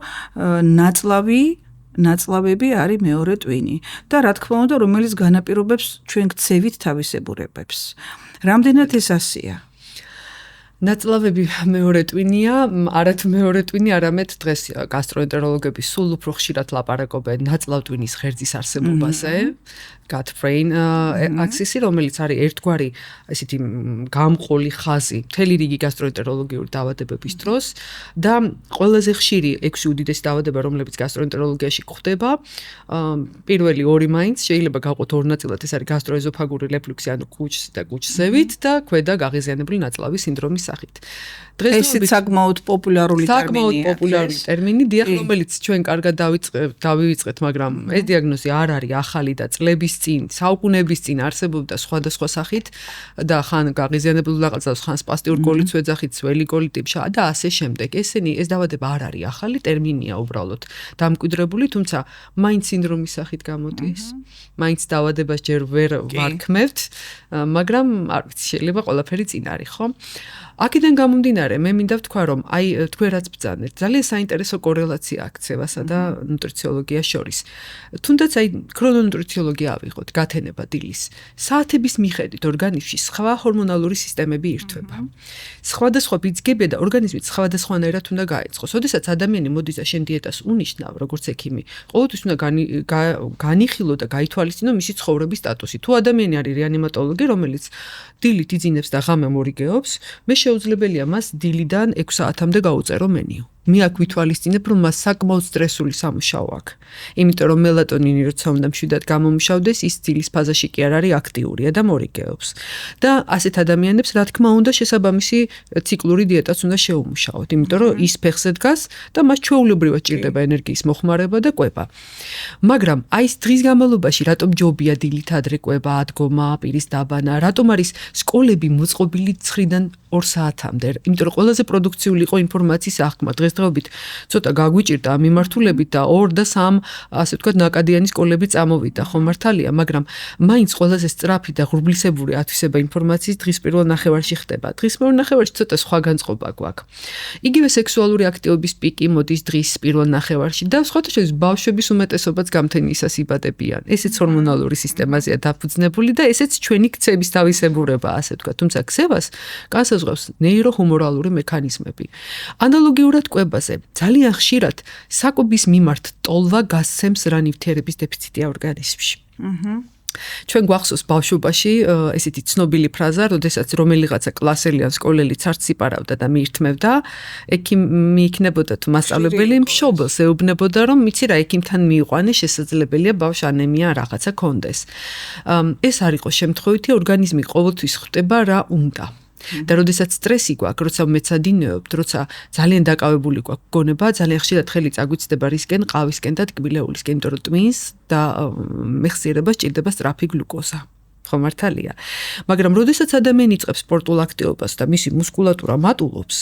ნაწლავები არის მეორე ტვინი და რა თქმა უნდა რომელიც განაპირობებს ჩვენ ქცევით თავისებურებებს. რამდენად ეს ასია? ნაწლავები მეორე ტვინია, არათუ მეორე ტვინი, არამედ დღეს გასტროენტეროლოგები სულ უფრო ხშირად ლაპარაკობენ ნაწლავტვინის ღერძის არსებობაზე, gut brain axis-ი, რომელიც არის ერთგვარი ესეთი გამყოლი ხაზი მთელი რიგი გასტროენტეროლოგიური დაავადებების დროს და ყველაზე ხშირი 6 უდიდესი დაავადება, რომლებიც გასტროენტეროლოგიაში გვხდება, პირველი ორი მაინც შეიძლება გავყოთ ორ ნაწილად, ეს არის გასტროეზოფაგური რეფლუქსი, ანუ კუჭს და კუჭსევით და ქვედა გაღიზიანებული ნაწლავის სინდრომის სახით. ესეც საკმაოდ პოპულარული ტერმინი, დიახ, რომელიც ჩვენ კარგად დავივიწყეთ, მაგრამ ეს დიაგნოზი არ არის ახალი და წლების წინ, საუკუნეების წინ არსებობდა სხვადასხვა სახით და ხან გაღიზიანებულ ნაწლავს, ხან სპასტიურ კოლიტს ვეძახით, ძველი კოლიტი და ასე შემდეგ. ეს დაავადება არ არის ახალი ტერმინია უბრალოდ დამკვიდრებული, თუმცა მაინც სინდრომის სახით გამოდის. მაინც დაავადებას ჯერ ვერ ვარქმევთ, მაგრამ არ ვიცი, შეიძლება ყველაფერი წინ არის, ხო? აქედან გამომდინარე, მე მინდა ვთქვა, რომ აი თქვენ რაც ბრძანეთ, ძალიან საინტერესო კორელაცია აქ ქცევასა და ნუტრიციოლოგიას შორის. თუნდაც აი ქრონონუტრიციოლოგია ავიღოთ, გათენება დილის. საათების მიხედვით ორგანიზმში სხვა ჰორმონალური სისტემები ირთვება. სხვადასხვა ბიძგებია და ორგანიზმი სხვადასხვანაირად უნდა გაეწყოს. როდესაც ადამიანი მოდის და შენ დიეტას უნიშნავ, როგორც ექიმი, ყოველთვის უნდა განიხილო და გაითვალისწინო მისი ცხოვრების სტატუსი. თუ ადამიანი არის რეანიმატოლოგი, რომელიც დილით იძინებს და ღამე მორიგეობს, მე შეუძლებელია მას დილიდან 6 საათამდე გაუწერო მენიუ. მე აქ ვითვალისწინებ, რომ მას საკმაოდ სტრესული სამუშაო აქვს. იმიტომ რომ მელატონინი როცა უნდა მშვიდად გამომუშავდეს, ის დილის ფაზაში კი არ არის აქტიურია და მორიგეობს. და ასეთ ადამიანებს, რა თქმა უნდა, შესაბამისი ციკლური დიეტაც უნდა შეუმუშაოთ, იმიტომ რომ ის ფეხზე დგას და მას ჩვეულებრივად ჭირდება ენერგიის მოხმარება და კვება. მაგრამ აი ეს დღის განმავლობაში რატომ ჯობია დილით ადრე კვება, ადგომა, პირის დაბანა, რატომ არის სკოლები მოწყობილი 9-დან 2 საათამდე? იმიტომ რომ ყველაზე პროდუქციული იყო ინფორმაციის აღქმა. დღესდღეობით ცოტა გაგვიჭირდა ამ მიმართულებით და 2 და 3 ასე ვთქვათ ნაკადიანი სკოლები წამოვიდა, ხო მართალია, მაგრამ მაინც ყველაზე სწრაფი და ღრუბლისებური ათვისება ინფორმაციის დღის პირველ ნახევარში ხდება. დღის პირველ ნახევარში ცოტა სხვა განწყობა გვაქვს. იგივე სექსუალური აქტივობის პიკი მოდის დღის პირველ ნახევარში და სხვათა შორის ბავშვების უმეტესობაც გამთენიისას იბადებიან. ესეც ჰორმონალური სისტემაზეა დაფუძნებული და ესეც ჩვენი ქცევის თავისებურებაა, ასე ვთქვათ. თუმცა ქცევას განსაზღვრავს ნეიროჰუმორალური მექანიზმები. ანალოგიურად კვებაზე, ძალიან ხშირად საკვების მიმართ ტოლვა გასცემს რა ნივთიერების დეფიციტი ორგანიზმში. ჩვენ გვახსოვს ბავშვობაში ესეთი ცნობილი ფრაზა, როდესაც რომელიღაცა კლასელი ან სკოლელი ცარც იპარავდა და მიირთმევდა, მიიქნებოდა თუ მასწავლებელი მშობელს ეუბნებოდა, რომ მიცი რა ექიმთან მიიყვანე, შესაძლებელია ბავშვს ანემია რაღაცა კონდეს. ეს არ იყო შემთხვევითი, ორგანიზმი ყოველთვის ხვდება რა უნდა. და როდესაც სტრესი გვაქვს, როცა მეცადინეობთ, როცა ძალიან დაკავებული გვაქვს გონება, ძალიან ხშირად ხელი წაგვიცდება რისკენ, ყავისკენ და ტკბილეულისკენ, იმიტომ რომ ტვინს და მეხსიერებას ჭირდება სწრაფი გლუკოზა. ხო მართალია. მაგრამ როდესაც ადამიანი იწყებს სპორტულ აქტივობას და მისი მუსკულატურა მატულობს,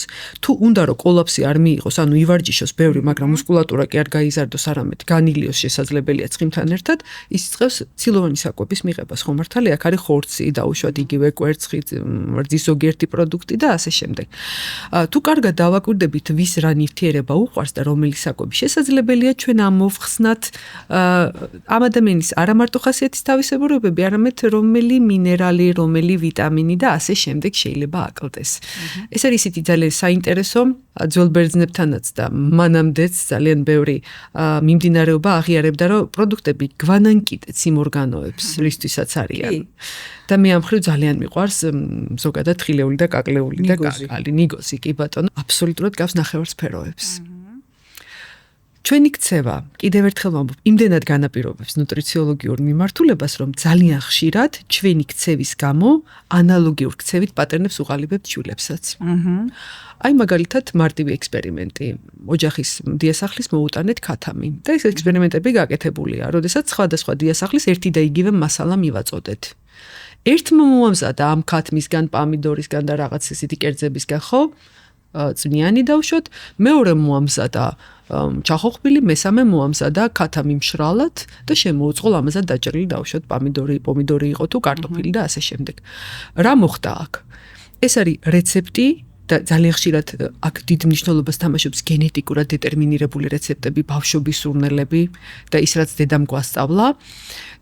თუ უნდა რომ კოლაფსი არ მიიღოს, ანუ ივარჯიშოს ბევრი, მაგრამ მუსკულატურა კი არ გაიზარდოს, არამედ განილიოს შესაძლებელია ცხიმთან ერთად, ის იწყებს ცილოვანი საკვების მიღებას. ხო მართალია, აქ არის ხორცი, დაუშვათ იგივე კვერცხი, რძის ზოგიერთი პროდუქტი და ასე შემდეგ. თუ კარგად დავაკვირდებით, ვის რა ნივთიერება უყვარს და რომელი საკვები შესაძლებელია, ჩვენ ამოვხსნათ ამ ადამიანის არა მარტო ხასიათის თავისებურებები, არამედ რომელი მინერალი, რომელი ვიტამინი და ასე შემდეგ შეიძლება აკლდეს. ეს არის ისეთი ძალიან საინტერესო ძველ ბერძნებთანაც და მანამდეც ძალიან ბევრი მიმდინარეობა აღიარებდა, რომ პროდუქტები გვანან კიდეც იმ ორგანოებს, რისთვისაც არიან. და მე ამ მხრივ ძალიან მიყვარს ზოგადად ხილეული და კაკლეული და კაკალი, ნიგოზი კი ბატონო, აბსოლუტურად გავს ნახევარსფეროებს. ჩვენი ქცევა, კიდევ ერთხელ ვამბობ, იმდენად განაპირობებს ნუტრიციოლოგიურ მიმართულებას, რომ ძალიან ხშირად ჩვენი ქცევის გამო ანალოგიურ ქცევით პატერნებს უყალიბებთ შვილებსაც. აი მაგალითად მარტივი ექსპერიმენტი. ოჯახის დიასახლის მოუტანეთ ქათამი და ეს ექსპერიმენტები გაკეთებულია, როდესაც სხვადასხვა დიასახლის ერთი და იგივე მასალა მივაწოდეთ. ერთმა მოამზადა ამ ქათმისგან, პამიდორისგან და რაღაც ისეთი კერძებისგან, ხო? წვნიანი დავშოთ, მეორე მოამზადა ჩახოხბილი, მესამე მოამზადა ქათამი მშრალად და შემოუწყო ამაზად დაჭრილი დავშოთ პომიდორი იყო თუ კარტოფილი და ასე შემდეგ. რა მოხდა აქ? ეს არის რეცეპტი და ძალიან ხშირად აქ დიდ მნიშვნელობას თამაშობს გენეტიკურად დეტერმინირებული რეცეპტები, ბავშვობის სურნელები და ის რაც დედამ გვასწავლა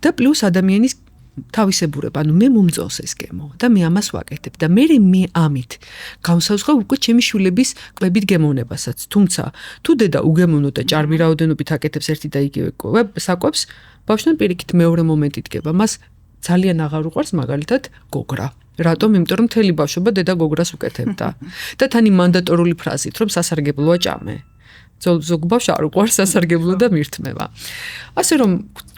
და პლუს ადამიანის თავისებურება, ანუ მე მომწონს ეს გემო და მე ამას ვაკეთებ და მე ამით გავსავსხავ უკვე ჩემი შვილების კვებით გემოვნებასაც. თუმცა თუ დედა უგემოვნო და ჭარბი რაოდენობით აკეთებს ერთი და იგივე საკვებს, ბავშვთან პირიქით მეორე მომენტი დგება. მას ძალიან აღარ უყვარს მაგალითად გოგრა. რატომ? იმიტომ რომ მთელი ბავშვობა დედა გოგრას უკეთებდა. და თან იმ მანდატორული ფრაზით, რომ სასარგებლოა ჭამე. ზოგ ბავშვს არ უყვარს სასარგებლო და მირთმევა. ასე რომ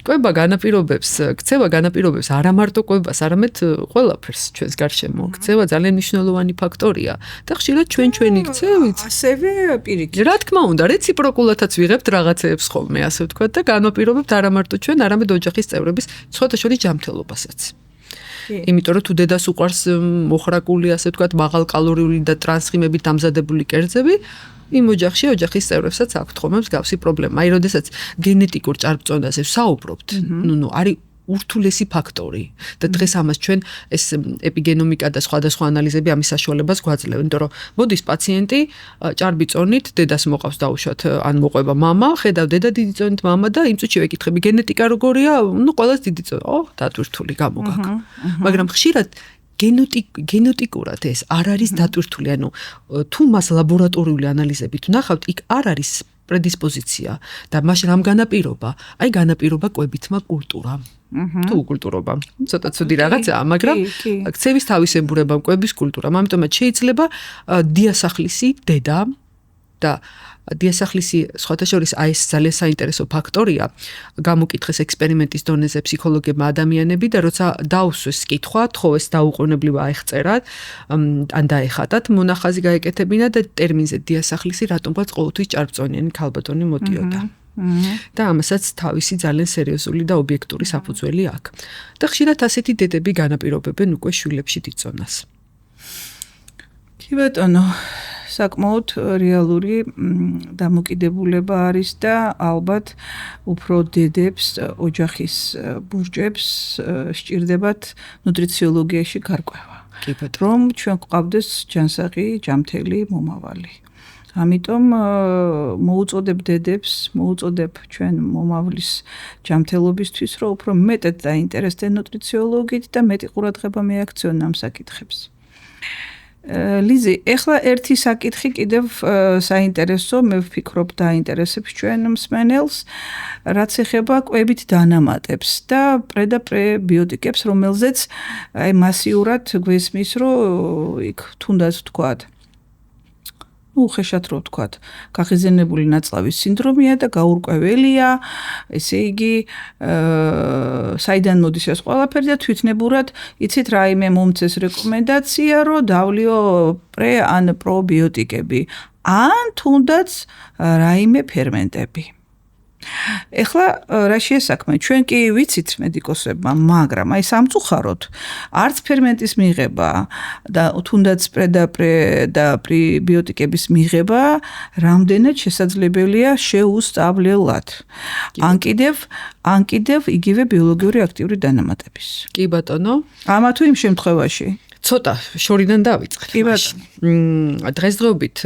კვება განაპირობებს, ქცევა განაპირობებს არა მარტო კვებას, არამედ ყველაფერს ჩვენს გარშემო. ქცევა ძალიან მნიშვნელოვანი ფაქტორია და ხშირად ჩვენი ქცევით ასევე პირიქით. რა თქმა უნდა, რეციპროკულადაც ვიღებთ რაღაცეებს ხოლმე, ასე ვთქვათ და განაპირობებთ არა მარტო ჩვენ, არამედ ოჯახის წევრების სხვათა შორის ჯანმრთელობასაც. იმიტომ რომ თუ დედას უყვარს მოხრაკული, ასე ვთქვათ, მაღალკალორიული და ტრანსხიმებით დამზადებული კერძები, იმ ოჯახში ოჯახის წევრებსაც აქვთ ხოლმე მსგავსი პრობლემა. აი, როდესაც გენეტიკურ ჭარბწონაზე ვსაუბრობთ, არის ურთულესი ფაქტორი და დღეს ამას ჩვენ ეს ეპიგენომიკა და სხვადასხვა ანალიზები ამის საშუალებას გვაძლევენ, იმიტომ რომ მოდის პაციენტი ჭარბი წონით, დედას მოყავს დაუშვათ, ან მოყვება მამა, ხედავ დედა დიდი წონით მამა და იმ წუთში ვეკითხები გენეტიკა როგორია, ყველას დიდი წონი, დატვირთული გამოგაქვს. მაგრამ ხშირად გენეტიკურად ეს არ არის დატვირთული, ანუ თუ მას ლაბორატორიული ანალიზებით ვნახავთ, იქ არ არის პრედისპოზიცია და მაშინ რამ განაპირობა? აი განაპირობა კვებითმა კულტურამ. თუ უკულტურობა. ცოტა ცუდი რაღაცაა, მაგრამ ქცევის თავისებურებამ კვების კულტურამ. ამიტომაც შეიძლება დიასახლისი დედა და დიასახლისი სხვათა შორის აი ეს ძალიან საინტერესო ფაქტორია. გამოკითხეს ექსპერიმენტის დონეზე ფსიქოლოგებმა ადამიანები და როცა დაუსვეს კითხვა, თხოვეს დაუყოვნებლივ აიღწერათ, ან დაეხატათ, მონახაზი გაეკეთებინა და ტერმინზე დიასახლისი რატომღაც ყოველთვის ჭარბწონიანი ქალბატონი მოდიოდა. და ამასაც თავისი ძალიან სერიოზული და ობიექტური საფუძველი აქვს. და ხშირად ასეთი დედები განაპირობებენ უკვე შვილებში დიწონას. კი ბატონო, საკმაოდ რეალური დამოკიდებულება არის და ალბათ უფრო დედებს, ოჯახის ბურჯებს სჭირდებათ ნუტრიციოლოგიაში გარკვევა. რომ ჩვენ გვყავდეს ჯანსაღი, ჯანმრთელი მომავალი. ამიტომ მოუწოდებ დედებს, მოუწოდებ ჩვენ მომავლის ჯანმრთელობისთვის, რომ უფრო მეტად დაინტერესდნენ ნუტრიციოლოგით და მეტი ყურადღება მიაქციონ ამ საკითხებს. ლიზი, ეხლა ერთი საკითხი კიდევ საინტერესო, მე ვფიქრობ დაინტერესებს ჩვენ მსმენელს, რაც ეხება კვებით დანამატებს და პრე და პრებიოტიკებს, რომელზეც აი მასიურად გვესმის, რომ იქ თუნდაც ვთქვათ უხეშად რო ვთქვათ, გახიზენებული ნაწლავის სინდრომია და გაურკვეველია, ესე იგი, საიდან მოდის ეს ყველაფერი და თვითნებურად იცით რაიმე მომცეს რეკომენდაცია, რომ დავლიო პრე ან პრობიოტიკები, ან თუნდაც რაიმე ფერმენტები. ეხლა რა შეესაქმე, ჩვენ კი ვიცით მედიკოსებმა, მაგრამ აი სამწუხაროდ არც ფერმენტის მიღება და თუნდაც პრე და პრებიოტიკების მიღება რამდენად შესაძლებელია შეუსწავლელად. ან კიდევ იგივე ბიოლოგიური აქტიური დანამატების. კი ბატონო. ამა თუ იმ შემთხვევაში ცოტა შორიდან დავიწყეთ. კი ბატონო. დღესდღეობით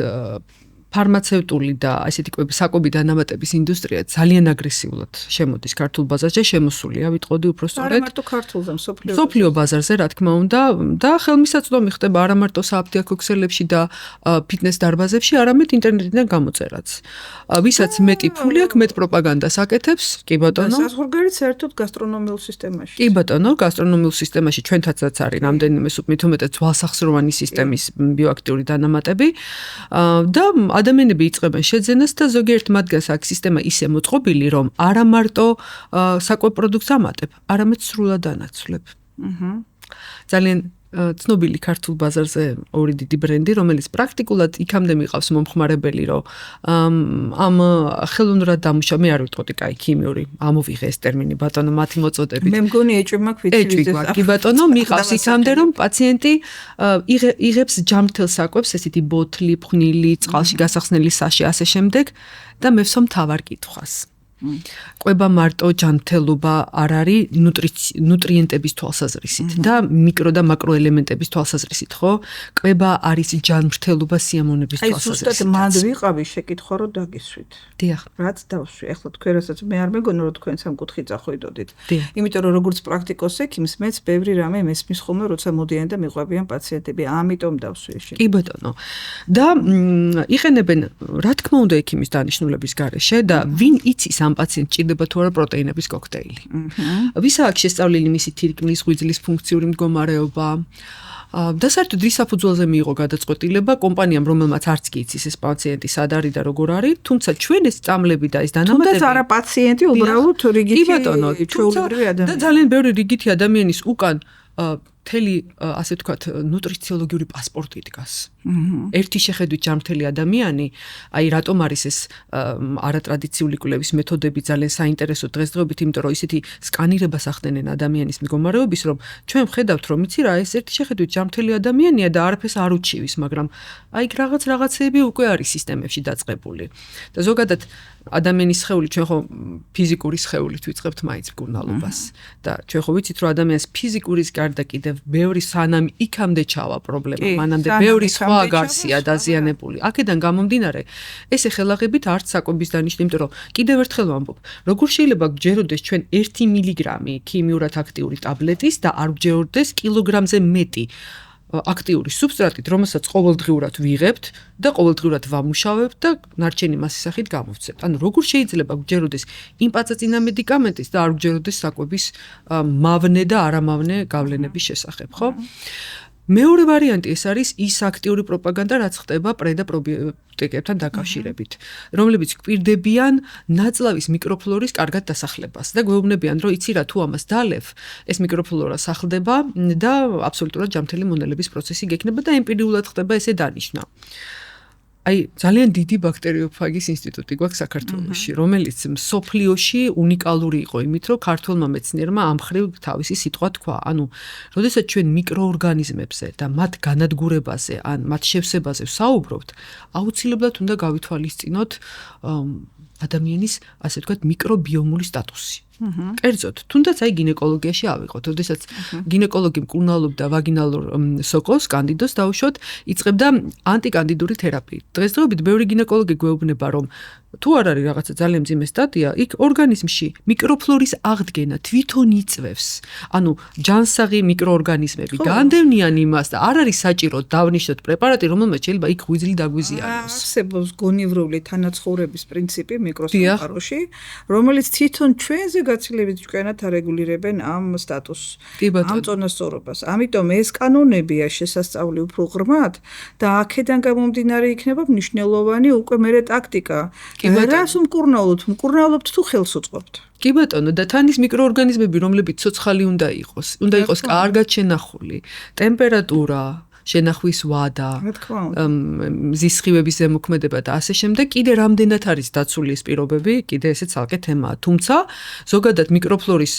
ფარმაცევტული და ესეთი საკვები დანამატების ინდუსტრია ძალიან აგრესიულად შემოდის ქართულ ბაზარზე, შემოსულია, ვიტყოდი უფრო სწორედ. არა მარტო ქართულზე, მსოფლიო ბაზარზე, რა თქმა უნდა, და ხელმისაწვდომი ხდება არა მარტო საფთიაქო ქსელებში და ფიტნეს დარბაზებში, არამედ ინტერნეტიდან გამოწერაც. ვისაც მეტი ფული აქვს, მეტ პროპაგანდას აკეთებს, კი ბატონო. საზღვარგარეთ საერთოდ გასტრონომიულ სისტემაში. კი ბატონო, გასტრონომიულ სისტემაში ჩვენთაცაც არის რამდენიმე მithumetes ძვალსახსროვანი სისტემის ბიოაქტიური დანამატები და ადამიანები იწყებენ შეძენას და ზოგიერთ მათგანს აქ სისტემა ისე მოწყობილი, რომ არა მარტო საკვებ პროდუქტს ამატებ, არამედ სრულად ანაცვლებ. ძალიან ცნობილი ქართულ ბაზარზე ორი დიდი ბრენდი, რომელიც პრაქტიკულად იქამდე მიყავს მომხმარებელი, რომ ამ ხელოვნურად დამუშავ, მე არ ვიტყოდი კაი ქიმიური, ამოვიღე ეს ტერმინი ბატონო მათი მოწოდებით. მე მგონი ეჭვი მაქვს ვიცი. კი ბატონო, მიყავს იქამდე, რომ პაციენტი იღებს ჯანმრთელ საკვებს, ესეთი ბოთლი, ფხვნილი, წყალში გასახსნელი საში, ასე შემდეგ და მე ვსვამ თავარ კითხვას. კვება მარტო ჯანმრთელობა არ არის ნუტრიენტების თვალსაზრისით და მიკრო და მაკრო ელემენტების თვალსაზრისით, ხო? კვება არის ჯანმრთელობა სიამოვნების თვალსაზრისით. აი, ზუსტად მანდ ვიყავი შეკითხვა, რომ დაგისვით. დიახ. რაც დავსვი. ეხლა თქვენ რასაც მე არ მეგონა, რომ თქვენ სამკუთხით წახვიდოდით. იმიტომ რომ როგორც პრაქტიკოს ექიმს მეც ბევრი რამე მესმის ხოლმე, როცა მოდიან და მიყვებიან პაციენტები. ამიტომ დავსვი ეს. კი ბატონო. და იყენებენ, რა თქმა უნდა, ექიმის დანიშნულების გარეშე და ვინ იცის ამ პაციენტს ჭირდება თუ არა პროტეინების კოქტეილი. ვისა აქვს შესწავლილი მისი თირკმლის ღვიძლის ფუნქციური მდგომარეობა. და საერთოდ რის საფუძველზე მიიღო გადაწყვეტილება კომპანიამ, რომელმაც არც კი იცის ეს პაციენტი სად არის და როგორ არის, თუმცა ჩვენ ეს წამლები და ეს დანამატები თუნდაც არა პაციენტი, უბრალოდ რიგითი ჩვეულებრივი ადამიანი. და ძალიან ბევრი რიგითი ადამიანის უკან მთელი, ასე ვთქვათ, ნუტრიციოლოგიური პასპორტი დგას. ერთი შეხედვით ჯანმრთელი ადამიანი, აი რატომ არის ეს არატრადიციული კვლევის მეთოდები ძალიან საინტერესო დღესდღეობით, იმიტომ რომ ისეთი სკანირებას ახდენენ ადამიანის მდგომარეობის, რომ ჩვენ ვხედავთ, რომ იცი რა, ეს ერთი შეხედვით ჯანმრთელი ადამიანია და არაფერს არ უჩივის, მაგრამ აი რაღაცეები უკვე არის სისტემებში დაწყებული. და ზოგადად ადამიანის სხეული, ჩვენ ხო ფიზიკური სხეულით ვიწყებთ მაინც მკურნალობას და ჩვენ ხო ვიცით, რომ ადამიანს ფიზიკურის გარდა კიდევ ბევრი სანამ იქამდე ჩავა პრობლემა, მანამდე ბევრი სხვა გარსია დაზიანებული. აქედან გამომდინარე, ეს ეხელაღებით არც საკვების დანიშნული, იმიტომ რომ კიდევ ერთხელ ვამბობ, როგორ შეიძლება გჯეროდეს ჩვენ 1 მილიგრამი ქიმიურად აქტიური ტაბლეტის და არ გჯეროდეს კილოგრამზე მეტი აქტიური სუბსტრატით, რომელსაც ყოველდღიურად ვიღებთ და ყოველდღიურად ვამუშავებთ და ნარჩენი მასის სახით გამოვცემთ. ანუ როგორ შეიძლება გჯეროდეს იმპაწაწინა მედიკამენტის და არ გჯეროდეს საკვების მავნე და არამავნე გავლენების შესახებ, ხო? მეორე ვარიანტი ეს არის ის აქტიური პროპაგანდა, რაც ხდება პრე და პრობიოტიკებთან დაკავშირებით, რომლებიც გვპირდებიან ნაწლავის მიკროფლორის კარგად დასახლებას და გვეუბნებიან, რომ იცი რა, თუ ამას დალევ, ეს მიკროფლორა სახლდება და აბსოლუტურად ჯანმრთელი მონელების პროცესი გექნება და ემპირიულად ხდება ესე დანიშნა. აი ძალიან დიდი ბაქტერიოფაგის ინსტიტუტი გვაქვს საქართველოში, რომელიც მსოფლიოში უნიკალური იყო იმით, რომ ქართველმა მეცნიერმა ამ მხრივ თავისი სიტყვა თქვა. ანუ, როდესაც ჩვენ მიკროორგანიზმებზე და მათ განადგურებაზე, ან მათ შევსებაზე ვსაუბრობთ, აუცილებლად უნდა გავითვალისწინოთ ადამიანის, ასე ვთქვათ, მიკრობიომული სტატუსი. კერძოდ, თუნდაც აი გინეკოლოგიაში ავიღოთ, როდესაც გინეკოლოგი მკურნალობდა ვაგინალურ სოკოს, კანდიდოს დაუშვოთ, იწყებდა ანტიკანდიდური თერაპიით. დღესდღეობით ბევრი გინეკოლოგი გვეუბნება, რომ თუ არ არის რაღაცა ძალიან მძიმე სტადია, იქ ორგანიზმში მიკროფლორის აღდგენა თვითონ იწვევს. ანუ ჯანსაღი მიკროორგანიზმები განდევნიან იმას და არ არის საჭირო დავნიშნოთ პრეპარატი, რომელმაც შეიძლება იქ ღვიძლი დაგვიზიანოს. არსებობს გონივრული თანაცხოვრების პრინციპი მიკროსამყაროში, რომელიც თვითონ ჩვენზე გაცილებით ჭკვიანად არეგულირებენ ამ სტატუსს, ამ წონასწორობას. ამიტომ ეს კანონებია შესასწავლი უფრო ღრმად და აქედან გამომდინარე იქნება მნიშვნელოვანი უკვე მერე ტაქტიკა. რას მკურნალობთ თუ ხელს უწყობთ. კი ბატონო, და თან ის მიკროორგანიზმები, რომლებიც ცოცხალი უნდა იყოს კარგად შენახული, ტემპერატურა, შენახვის ვადა, მზის სხივების ზემოქმედება და ასე შემდეგ, კიდე რამდენად არის დაცული ეს პირობები, კიდე ესე ცალკე თემაა. თუმცა, ზოგადად მიკროფლორის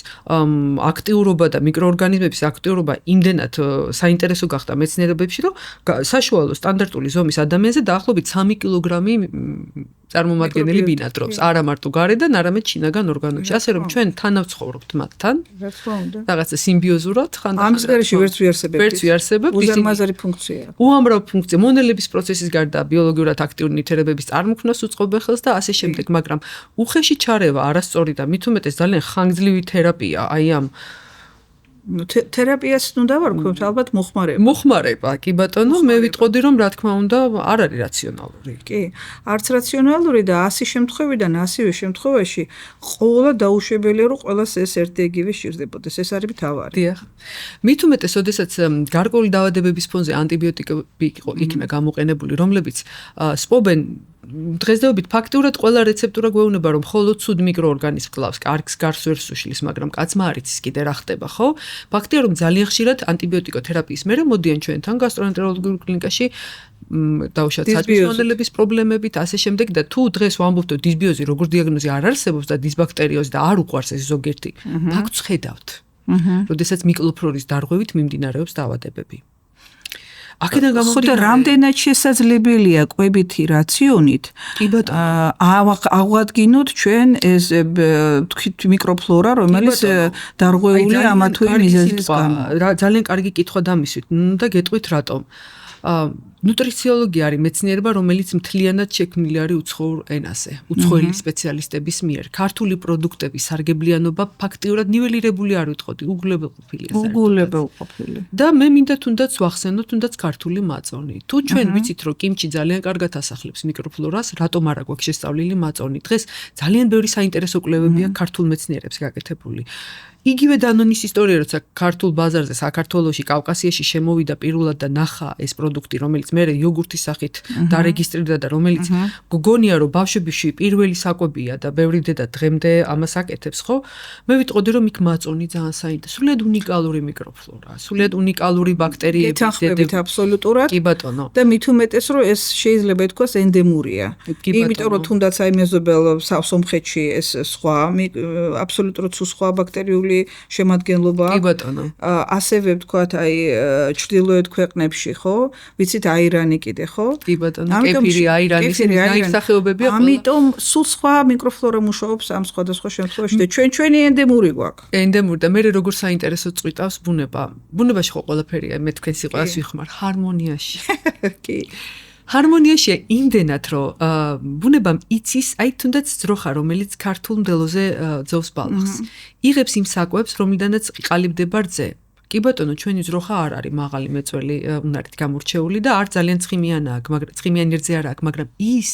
აქტიურობა და მიკროორგანიზმების აქტიურობა იმდენად საინტერესო გახდა მეცნიერებებში, რომ საშუალო სტანდარტული ზომის ადამიანზე დაახლოებით 3 კილოგრამი წარმომადგენელი ბინადრობს, არა მარტო გარედან, არამედ შინაგან ორგანოებში. ასე რომ ჩვენ თანავცხოვრობთ მათთან. რაღაცა სიმბიოზურად ხან ამის გარეშე ვერც ვიარსებებთ. უზარმაზარი ფუნქცია. უამრავ ფუნქცია, მონელების პროცესის გარდა ბიოლოგიურად აქტიური ნივთიერებების წარმოქმნას უწყობენ ხელს და ასე შემდეგ, მაგრამ უხეში ჩარევა არასწორი და მით უმეტეს ძალიან ხანგრძლივი თერაპია, აი ამ თერაპიას უნდა ვარქვევთ, ალბათ მოხმარება, კი ბატონო, მე ვიტყოდი, რომ რა თქმა უნდა, არ არის რაციონალური. კი, არც რაციონალური და 100 შემთხვევიდან 100-ვე შემთხვევაში ყოლა დაუშვებელია, რომ ყველას ეს ერთ-იგივე სჭირდებოდეს. ეს არის მთავარი. დიახ. მით უმეტეს, ოდესაც გარკვეული დაავადებების ფონზე ანტიბიოტიკები იქნა გამოყენებული, რომლებიც სპობენ დღესდღეობით ფაქტიურად ყველა რეცეპტურა გვეუბნება, რომ მხოლოდ ცუდ მიკროორგანიზმს კლავს, კარგს გარს ვერ სუშლის, მაგრამ კაცმა არ იცის კიდე რა ხდება, ხო? ფაქტია, რომ ძალიან ხშირად ანტიბიოტიკოთერაპიის მერე მოდიან ჩვენთან გასტროენტეროლოგიურ კლინიკაში დაუშვათ საჭმლის მონელების პრობლემებით, ასე შემდეგ და თუ დღეს ვამბობთ, რომ დისბიოზი როგორ დიაგნოზი არ არსებობს და დისბაქტერიოზი და არ უყვარს ეს ზოგიერთი, ფაქტს ხედავთ. როდესაც მიკროფლორის დარღვევით მიმდინარეობს დაავადებები. აქედან გამომდინარე, რამდენად შესაძლებელია კვებითი რაციონით ავადგინოთ ჩვენ ეს მიკროფლორა, რომელიც დარღვეულია ამა თუ იმ მიზეზის გამო. ძალიან კარგი კითხვა დამისვით. და გეტყვით რატომ. ნუტრიციოლოგია არის მეცნიერება, რომელიც მთლიანად შექმნილი არის უცხოურ ენაზე, უცხოელი სპეციალისტების მიერ. ქართული პროდუქტების სარგებლიანობა ფაქტიურად ნიველირებული არ ვიტყოდი, უგულებელყოფილი. და მე მინდა თუნდაც ვახსენოთ, თუნდაც ქართული მაწონი. თუ ჩვენ ვიცით, რომ კიმჩი ძალიან კარგად ასახლებს მიკროფლორას, რატომ არა გვაქვს შესწავლილი მაწონი? დღეს ძალიან ბევრი საინტერესო კვლევებია ქართულ მეცნიერებს გაკეთებული. იგივე დანონის ისტორია, როცა ქართულ ბაზარზე საქართველოში, კავკასიაში შემოვიდა პირველად და ნახა ეს პროდუქტი, რომელიც მერე იოგურტის სახით დარეგისტრირდა და რომელიც გგონია, რომ ბავშვებში პირველი საკვებია და ბევრი დედა დღემდე ამას აკეთებს, ხო? მე ვიტყოდი, რომ იქ მაწონი ძალიან საინტერესო, სრულიად უნიკალური მიკროფლორა, სრულიად უნიკალური ბაქტერიები, გეთანხმებით აბსოლუტურად. კი ბატონო. და მით უმეტეს, რომ ეს შეიძლება ითქვას ენდემურია. იმიტომ რომ თუნდაც აი მეზობელ სომხეთში ეს სხვა აბსოლუტურად სხვა ბაქტერიული შემადგენლობაა. კი ბატონო. ასევე ვთქვათ, აი ჩრდილოეთ ქვეყნებში, ხო? ვიცით აირანი კიდე, ხო? კი ბატონო. კეფირი, აირანი, ნაირსახეობებია. ამიტომ სულ სხვა მიკროფლორა მუშაობს ამ სხვადასხვა შემთხვევაში და ჩვენი ენდემური გვაქვს. ენდემური და მე როგორ საინტერესო წვიტავს ბუნება. ბუნებაში ხო ყველაფერია, მე თქვენ სიყვარულს ვიხმარ ჰარმონიაში. კი. ჰარმონიაშია იმდენად, რომ ბუნებამ იცის, აი თუნდაც ძროხა, რომელიც ქართულ მდელოზე ძოვს ბალახს. იღებს იმ საკვებს, რომლიდანაც ყალიბდება რძე. კი ბატონო, ჩვენი ძროხა არ არის მაღალი მეწველი უნარით გამორჩეული და არ ძალიან ცხიმიანაა, მაგრამ ცხიმიანი რძე არ აქვს, მაგრამ ის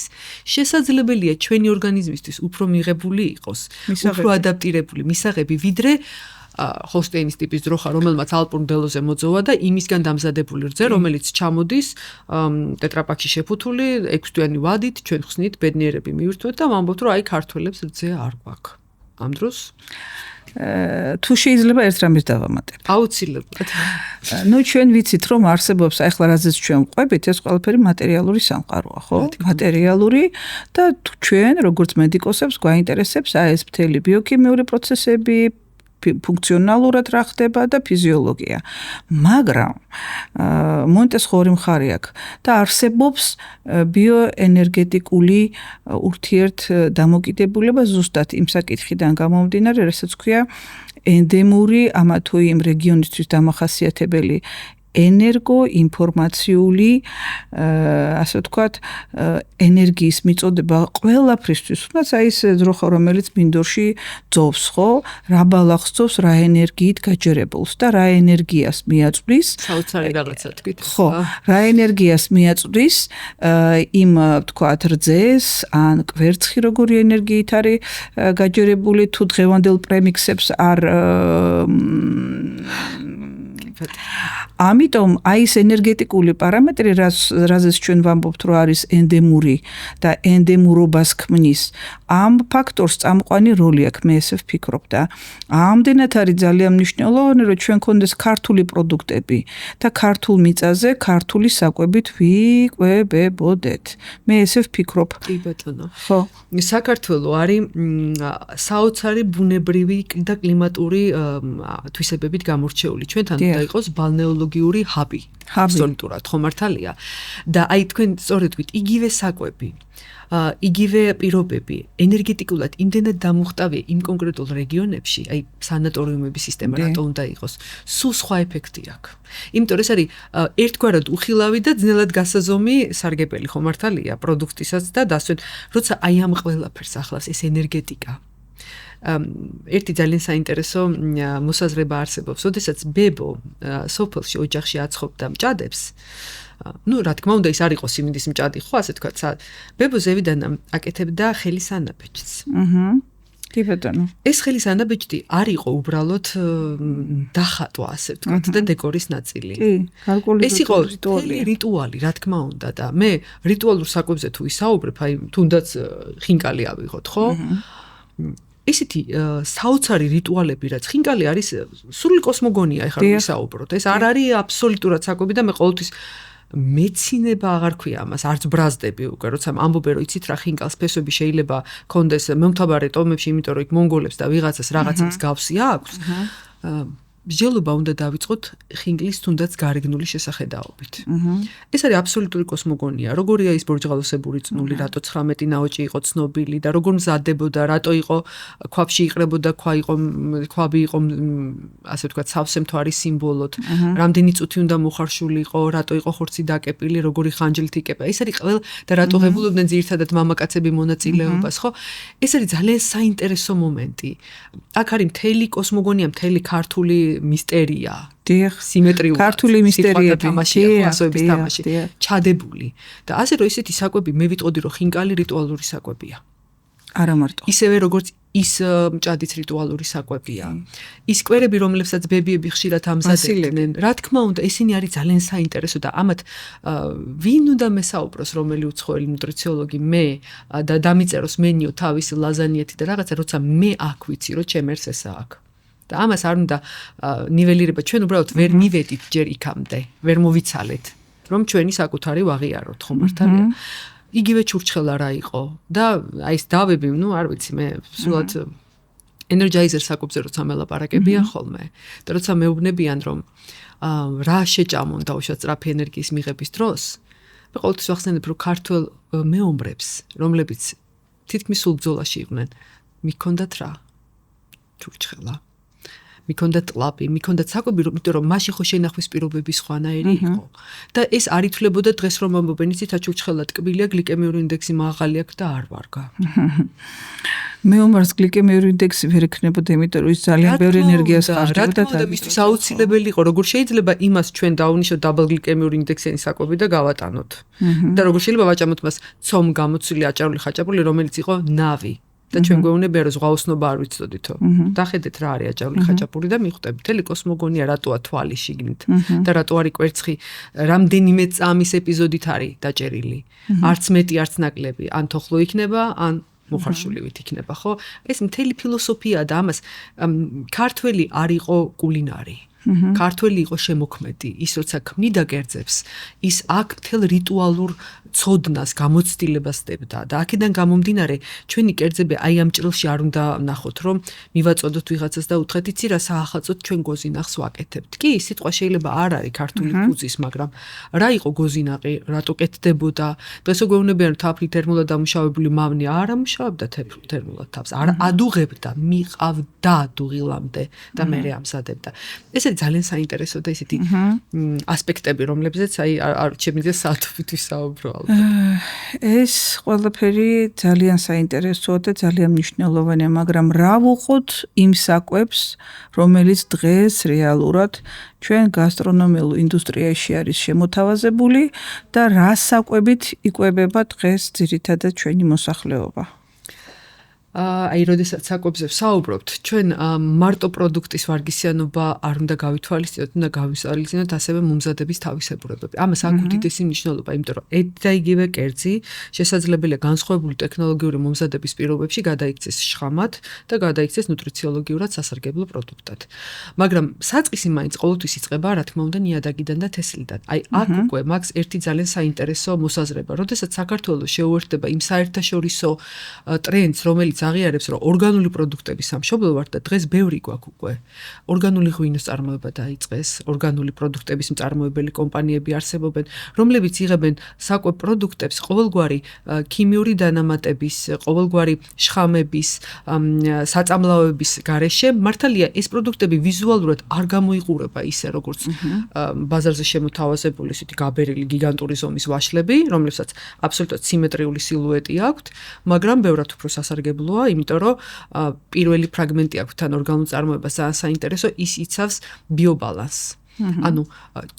შესაძლებელია ჩვენი ორგანიზმისთვის უფრო მიღებული იყოს, უფრო ადაპტირებული, მისაღები, ვიდრე ჰოლსტეინის ტიპის ძროხა, რომელმაც ალპურ მდელოზე მოძოვა და იმისგან დამზადებული რძე, რომელიც ჩამოდის ტეტრაპაკში შეფუთული 6 თვიანი ვადით, ჩვენ ხსნით ბედნიერები მივირთვეთ და ვამბობთ, რომ აი ქართველებს რძე არ გვაქვს. ამ დროს თუ შეიძლება ერთ რამეს დავამატებ. აუცილებლად. ნუ ჩვენ ვიცით რომ არსებობს ახლა რაზეც ჩვენ ვყვებით, ეს ყველაფერი მატერიალური სამყაროა, ხო? მატერიალური და ჩვენ როგორც მედიკოსებს გვაინტერესებს აი ეს მთელი ბიოქიმიური პროცესები, ფუნქციონალურად რა ხდება და ფიზიოლოგია. მაგრამ მონეტეს ხორი მხარე აქვს და არსებობს ბიოენერგეტიკული ურთიერთდამოკიდებულება ზუსტად იმ საკითხიდან გამომდინარე, რასაც ქვია ენდემური ამა თუ იმ რეგიონისთვის დამახასიათებელი ენერგოინფორმაციული ასე ვთქვათ ენერგიის მიწოდება ყველაფრისთვის, თუნდაც აი ეს ძროხა რომელიც მინდორში ძოვს, ხო? რა ბალახს ძოვს, რა ენერგიით გაჯერებულს და რა ენერგიას მიაწვდის? საოცარი რაღაცა თქვით. ხო, რა ენერგიას მიაწვდის იმ ვთქვათ რძეს ან კვერცხი როგორი ენერგიით არის გაჯერებული თუ დღევანდელ პრემიქსებს არ ამიტომ აი ეს ენერგეტიკული პარამეტრი, რაზეც ჩვენ ვამბობთ, რომ არის ენდემური და ენდემურობას ქმნის, ამ ფაქტორს წამყვანი როლი აქვს, მე ესე ვფიქრობ და ამდენად არის ძალიან მნიშვნელოვანი, რომ ჩვენ გქონდეს ქართული პროდუქტები და ქართულ მიწაზე ქართული საკვებით ვიკვებებოდეთ. მე ესე ვფიქრობ. კი ბატონო. ხო. საქართველო არის საოცარი ბუნებრივი და კლიმატური თვისებებით გამორჩეული. ჩვენთან უნდა იყოს ბალნეოლოგიური ჰაბი. აბსოლუტურად ხო მართალია. და აი თქვენ სწორედ თქვით, იგივე საკვები, იგივე პირობები, ენერგეტიკულად იმდენად დამუხტავია იმ კონკრეტულ რეგიონებში, აი სანატორიუმების სისტემა რატო უნდა იყოს, სულ სხვა ეფექტი აქვს. იმიტომ ეს არის ერთგვარად უხილავი და ძნელად გასაზომი სარგებელი ხო მართალია პროდუქტისაც და დასვენ, როცა აი ამ ყველაფერს ახლავს ეს ენერგეტიკა. ერთი ძალიან საინტერესო მოსაზრება არსებობს, ოდესაც ბებო სოფელში ოჯახში აცხობდა მჭადებს. ნუ რა თქმა უნდა ის არ იყო სიმინდის მჭადი, ხო ასე თქვა, ბებო ზევიდან აკეთებდა ხელის ანაბეჭდს. კი ბატონო. ეს ხელის ანაბეჭდი არ იყო უბრალოდ დახატვა, ასე ვთქვათ, და დეკორის ნაწილი. კი, გარკვეული ეს იყო რიტუალი, რა თქმა უნდა და მე რიტუალურ საკვებზე თუ ვისაუბრებ, აი თუნდაც ხინკალი ავიღოთ, ხო? ისეთი საოცარი რიტუალები, რაც ხინკალი არის სრული კოსმოგონია, ეხლა ვისაუბროთ. ეს არ არის აბსოლუტურად საკვები და მე ყოველთვის მეცინება აღარ ქვია ამას, არც ბრაზდები უკვე, როცა ამბობენ, რომ იცით რა ხინკალს ფესვები შეიძლება კონდეს მომთაბარე ტომებში, იმიტომ რომ იქ მონგოლებს და ვიღაცას რაღაცა მსგავსი აქვს. მსჯელობა უნდა დავიწყოთ ხინკლის თუნდაც გარეგნული შესახედაობით. ეს არის აბსოლუტური კოსმოგონია. როგორია ის ბორჯღალოსებური წნული, რატო 19 ნაოჭი იყო ცნობილი და როგორ მზადდებოდა, რატო იყო ქვაბში იყრებოდა, ქვაბი იყო ასე ვთქვათ, სავსე მთვარის სიმბოლოდ, რამდენი წუთი უნდა მოხარშული იყო, რატო იყო ხორცი დაკეპილი, როგორი ხანჯლით იკეპა. ეს არის ყველა და რატო ღებულობდნენ ძირითადად მამაკაცები მონაწილეობას, ხო? ეს არის ძალიან საინტერესო მომენტი. აქ არის მთელი კოსმოგონია, მთელი ქართული მისტერია. დიახ, სიმეტრიული ქართული მისტერიები, ასოების თამაში, ჩადებული. და ასე რომ ისეთი საკვები მე ვიტყოდი, რომ ხინკალი რიტუალური საკვებია. არა მარტო. ისევე როგორც ის მჭადიც რიტუალური საკვებია. ის კვერები, რომლებსაც ბებიები ხშირად ამზადებდნენ, რა თქმა უნდა, ისინი არის ძალიან საინტერესო და ამათ ვინ უნდა მესაუბროს, რომელი უცხოელი ნუტრიციოლოგი, მე და დამიწეროს მენიო თავისი ლაზანიეთი და რაღაცა, როცა მე აქ ვიცი, რომ ჩემ ერს ესა აქვს. და ამას არ უნდა ნიველირება, ჩვენ უბრალოდ ვერ მივედით ჯერ იქამდე, ვერ მოვიცალეთ, რომ ჩვენი საკუთარი ვაღიაროთ, ხო მართალია? იგივე ჩურჩხელა რა იყო და აი ეს დავები, ნუ არ ვიცი, მე სულად ენერგაიზერ საკვებზე როცა მელაპარაკებიან ხოლმე და როცა მეუბნებიან, რომ რა შეჭამონ დაუშვათ სწრაფი ენერგიის მიღების დროს, მე ყოველთვის ვახსენებ, რომ ქართველ მეომრებს, რომლებიც თითქმის სულ ბრძოლაში იყვნენ, მიქონდათ რა? ჩურჩხელა. მიქონდათ ტლაპი, მიქონდათ საკვები, იმიტომ რომ მაშინ ხო შენახვის პირობები სხვანაირი იყო. და ეს არ ითვლებოდა დღეს რომ ამბობენ, იცით, აჩურჩხელა ტკბილია, გლიკემიური ინდექსი მაღალი აქვს და არ ვარგა. მეომარს გლიკემიური ინდექსი ვერ ექნებოდა, იმიტომ რომ ის ძალიან ბევრი ენერგიას ხარჯავდა და მისთვის აუცილებელი იყო, როგორ შეიძლება იმას ჩვენ დავუნიშნოთ დაბალ გლიკემიური ინდექსიანი საკვები და გავატანოთ. და როგორ შეიძლება ვაჭამოთ მას ცომ გამოცვილი აჭარული ხაჭაპური, რომელიც იყო ნავი. და ჩვენ გვეუბნებიან რომ ზღვაოსნობა არ ვიცოდითო. დახედეთ რა არის აჭარული ხაჭაპური და მიხვდებით თელი კოსმოგონია რატოა თვალი შიგნით და რატო არის კვერცხი რამდენიმე წამის ეპიზოდით არის დაჭერილი. არც მეტი არც ნაკლები, ან თოხლო იქნება, ან მოხარშულივით იქნება, ხო? ეს მთელი ფილოსოფია და ამას ქართველი არ იყო კულინარი. ქართველი იყო შემოქმედი, ის როცა ქმნიდა კერძებს, ის აქ მთელ რიტუალურ ცოდნას, გამოცდილებას დებდა და აქედან გამომდინარე, ჩვენი კერძები აი ამ ჭრილში არ უნდა ნახოთ, რომ მივაწოდოთ ვიღაცას და უთხრეთ, იცი რა საახალწოდ ჩვენ გოზინახს ვაკეთებთ. კი, სიტყვა შეიძლება არ არის ქართული ფუძის, მაგრამ რა იყო გოზინაყი, რატო კეთდებოდა? დღესო გვეუბნებიან რომ თაფლით თერმულად დამუშავებული მავნე არ ამუშავებდა თერმულად თავს, არ ადუღებდა, მიყავდა დუღილამდე და მერე ამზადებდა. ეს ძალიან საინტერესო და ისეთი ასპექტები, რომლებზეც აი არ შემიძლია საათობით ვისაუბრო. ეს ყველაფერი ძალიან საინტერესოა და ძალიან მნიშვნელოვანია, მაგრამ რა ვუყოთ იმ საკვებს, რომელიც დღეს რეალურად ჩვენ გასტრონომიულ ინდუსტრიაში არის შემოთავაზებული და რა საკვებით იკვებება დღეს ძირითადად ჩვენი მოსახლეობა. აი, როდესაც საკვებზე ვსაუბრობთ, ჩვენ მარტო პროდუქტის ვარგისიანობა არ უნდა გავითვალისწინოთ, უნდა გავისალისწინოთ ასევე მომზადების თავისებურებები. ამას აქვს უდიდესი მნიშვნელობა, იმიტომ რომ ერთ და იგივე კერძი შესაძლებელია განსხვავებული ტექნოლოგიური მომზადების პირობებში გადაიქცეს შხამად და გადაიქცეს ნუტრიციოლოგიურად სასარგებლო პროდუქტად. მაგრამ საწყისი მაინც ყოველთვის იწყება, რა თქმა უნდა, ნიადაგიდან და თესლიდან. აი, აქ უკვე მაქვს ერთი ძალიან საინტერესო მოსაზრება, როდესაც საქართველოს შეუერთდება იმ საერთაშორისო ტრენდს, რომელიც აღიარებს, რომ ორგანული პროდუქტების სამშობლო ვართ და დღეს ბევრი გვაქვს უკვე. ორგანული ღვინოს წარმოება დაიწყეს, ორგანული პროდუქტების მწარმოებელი კომპანიები არსებობენ, რომლებიც იღებენ საკვებ პროდუქტებს ყოველგვარი ქიმიური დანამატების, ყოველგვარი შხამების, საწამლავების გარეშე. მართალია, ეს პროდუქტები ვიზუალურად არ გამოიყურება ისე, როგორც ბაზარზე შემოთავაზებული ისეთი გაბერილი გიგანტური ზომის ვაშლები, რომლებსაც აბსოლუტურად სიმეტრიული სილუეტი აქვთ, მაგრამ ბევრად უფრო სასარგებლოა, იმიტომ რომ პირველი ფრაგმენტი აქვს თან ორგანულ წარმოებას საინტერესო, ის იცავს ბიობალანსს. ანუ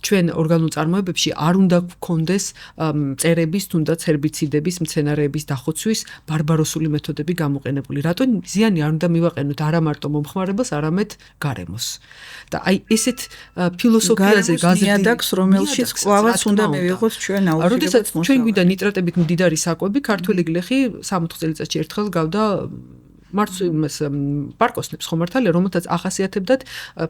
ჩვენ ორგანულ წარმოებებში არ უნდა გქონდეს მწერების, თუნდაც ჰერბიციდების, მცენარეების დახოცვის ბარბაროსული მეთოდები გამოყენებული. რატო ზიანი არ უნდა მივაყენოთ არა მარტო მომხმარებელს, არამედ გარემოს. და აი ესეთ ფილოსოფიაზე გაზრდილი, რომელშიც კვლავაც უნდა მივიღოთ ჩვენ აუცილებლად. როდესაც ჩვენ გვინდა ნიტრატებით მდიდარი საკვები, ქართველი გლეხი 60 წელიწადში ერთხელ გავდა მარცვლის პარკოსნებს ხომ მართალია, რომელთაც ახასიათებდათ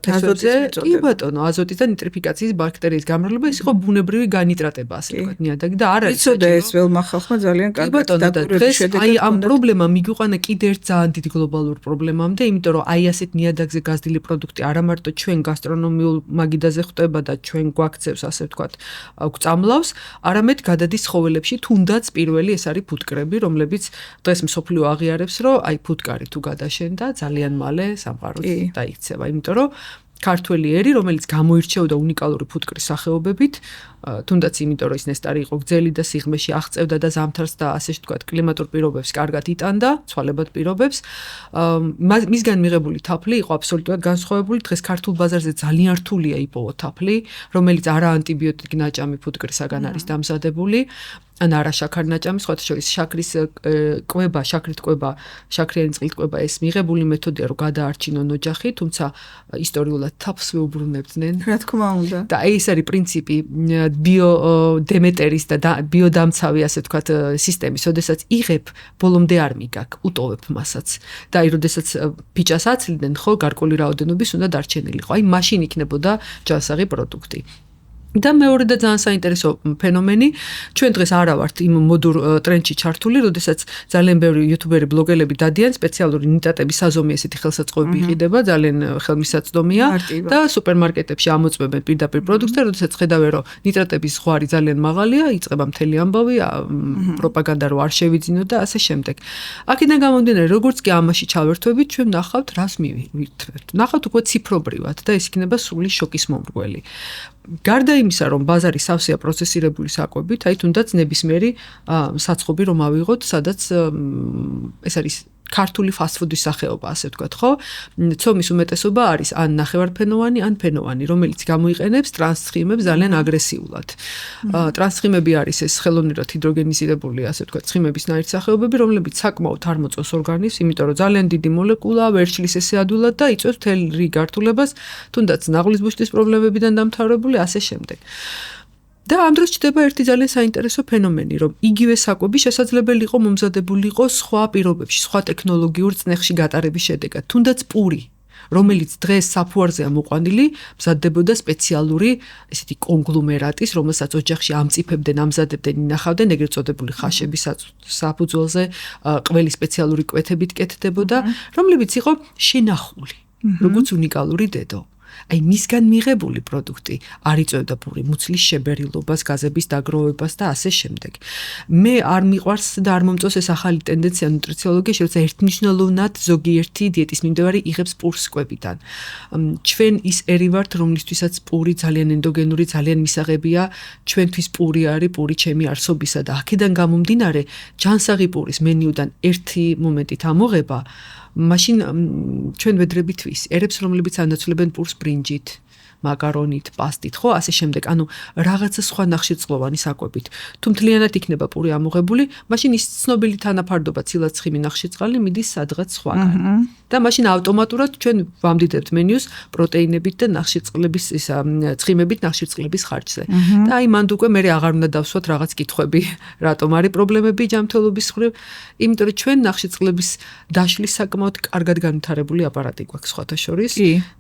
ფესვებზე, კი ბატონო, აზოტის და ნიტრიფიკაციის ბაქტერიის გამრავლება, ის იყო ბუნებრივი განიტრატება, ასე ვთქვათ, ნიადაგი და არ არის. იცოდა ეს ველმა ხალხმა ძალიან კარგად დაკვირვების შედეგად. აი ამ პრობლემა მიგვიყვანა კიდე ერთ ძალიან დიდ გლობალურ პრობლემამდე, იმიტომ რომ აი ასეთ ნიადაგზე გაზრდილი პროდუქტი არა მარტო ჩვენ გასტრონომიულ მაგიდაზე ხვდება და ჩვენ გვაქცევს, ასე ვთქვათ, გვწამლავს, არამედ გადადის ცხოველებში, თუნდაც პირველი ეს არის ფუტკრები, რომლებიც დღეს მსოფლიო აღიარებს, რომ აი ფუტკარი თუ გადაშენდა, ძალიან მალე სამყაროს დაიქცევა, იმიტომ რომ ქართველი ერი, რომელიც გამოირჩეოდა უნიკალური ფუტკრის სახეობებით, თუნდაც იმიტომ, რომ ის ნესტარი იყო გრძელი და სიღრმეში აღწევდა და ზამთარს და ასე ვთქვათ, კლიმატურ პირობებს კარგად იტანდა, ცვალებად პირობებს. მისგან მიღებული თაფლი იყო აბსოლუტურად განსხვავებული. დღეს ქართულ ბაზარზე ძალიან რთულია იპოვო თაფლი, რომელიც არა ანტიბიოტიკ ნაჭამი ფუტკრისაგან არის დამზადებული. ან არა შაქარ-ნაჭამი, სხვათა შორის შაქრის კვება, შაქრით კვება, შაქრიანი წყლით კვება ეს მიღებული მეთოდია, რომ გადაარჩინონ ოჯახი, თუმცა ისტორიულად თაფლს ვეუბრუნებდნენ. რა თქმა უნდა. და ეს არის პრინციპი ბიოდემეტერის და ბიოდამცავი, ასე ვთქვათ, სისტემის, როდესაც იღებ, ბოლომდე არ მიგაქ, უტოვებ მასაც. და აი, როდესაც ფიჭას აცლიდნენ, ხო, გარკვეული რაოდენობის უნდა დარჩენილიყო. აი, მაშინ იქნებოდა ჯანსაღი პროდუქტი. და მეორე და ძალიან საინტერესო ფენომენი, ჩვენ დღეს არა ვართ იმ მოდურ ტრენდში ჩართული, როდესაც ძალიან ბევრი იუთუბერი, ბლოგერები დადიან სპეციალური ნიტრატების საზომი ესეთი ხელსაწყოები იყიდება, ძალიან ხელმისაწვდომია და სუპერმარკეტებში ამოწმებენ პირდაპირ პროდუქტს და როდესაც ხედავენ, რომ ნიტრატების ზღვარი ძალიან მაღალია, იწყება მთელი ამბავი, პროპაგანდა რომ არ შევიძინოთ და ასე შემდეგ. აქედან გამომდინარე, როგორც კი ამაში ჩავერთვებით, ჩვენ ნახავთ რას მივირთვებთ. ნახავთ უკვე ციფრობრივად და ეს იქნება სრული შოკის მომრგველი. გარდა იმისა, რომ ბაზარი სავსეა პროცესირებული საკვებით, აი თუნდაც ნებისმიერი საცხობი რომ ავიღოთ, სადაც ეს არის ქართული ფასტ-ფუდის სახეობა, ასე ვთქვათ, ხო? ცომის უმეტესობა არის ან ნახევარფენოვანი, ან ფენოვანი, რომელიც გამოიყენებს ტრანსცხიმებს ძალიან აგრესიულად. ტრანსცხიმები არის ეს ხელოვნურად ჰიდროგენიზირებული, ასე ვთქვათ, ცხიმების ნაირსახეობები, რომლებიც საკმაოდ არ მოწონს ორგანიზმს, იმიტომ რომ ძალიან დიდი მოლეკულაა, ვერ შლის ესე ადვილად და იწვევს მთელ რიგ გართულებას, თუნდაც ნაღლის ბუშტის პრობლემებიდან დამთავრებული, ასე შემდეგ. და ამ დროს ჩდება ერთი ძალიან საინტერესო ფენომენი, რომ იგივე საკვები შესაძლებელი იყო მომზადებულიყო სხვა პირობებში, სხვა ტექნოლოგიურ წნეხში გატარების შედეგად, თუნდაც პური, რომელიც დღეს საფუარზეა მოყვანილი, მზადდებოდა სპეციალური ესეთი კონგლომერატის, რომელსაც ოჯახში ამწიფებდნენ, ამზადებდნენ, ინახავდნენ, ეგრეთ წოდებული ხაშების საფუძველზე ყველი სპეციალური კვეთებით კეთდებოდა, რომლებიც იყო შენახული, როგორც უნიკალური დედო. აი მისგან მიღებული პროდუქტი არ იწევდა პური მუცლის შებერილობას, გაზების დაგროვებას და ასე შემდეგ. მე არ მიყვარს და არ მომწონს ეს ახალი ტენდენცია ნუტრიციოლოგიაში, როცა ერთმნიშვნელოვნად ზოგიერთი დიეტის მიმდევარი იღებს პურს კვებიდან. ჩვენ ის ერი ვართ, რომლისთვისაც პური ძალიან ენდოგენური, ძალიან მისაღებია, ჩვენთვის პური არის პური ჩემი არსობისა და აქედან გამომდინარე, ჯანსაღი პურის მენიუდან ერთი მომენტით ამოღება მაშინ ჩვენ ვედრებითვის ერებს რომლებიც ანაცვლებენ პურს ბრინჯით, მაკარონით, პასტით, ხო, ასე შემდეგ. ანუ რაღაცა სხვა ნახშირწყლოვანი საკვებით. თუ მთლიანად იქნება პური ამოღებული, მაშინ ის ცნობილი თანაფარდობა ცილაცხიმი ნახშირწყალი მიდის სადღაც სხვაგან. და მაშინ ავტომატურად ჩვენ ვამდიდებთ მენიუს პროტეინებით და ნახშირწყლების ისა ცხიმებით ნახშირწყლების ხარჯზე. და აი მანდ უკვე მე აღარ უნდა დავსვათ რაღაც კითხვები, რატომ არის პრობლემები ჯანმრთელობის მხრივ, იმიტომ რომ ჩვენ ნახშირწყლების დაშლის საკმაოდ კარგად განვითარებული აპარატი გვაქვს სხვათა შორის.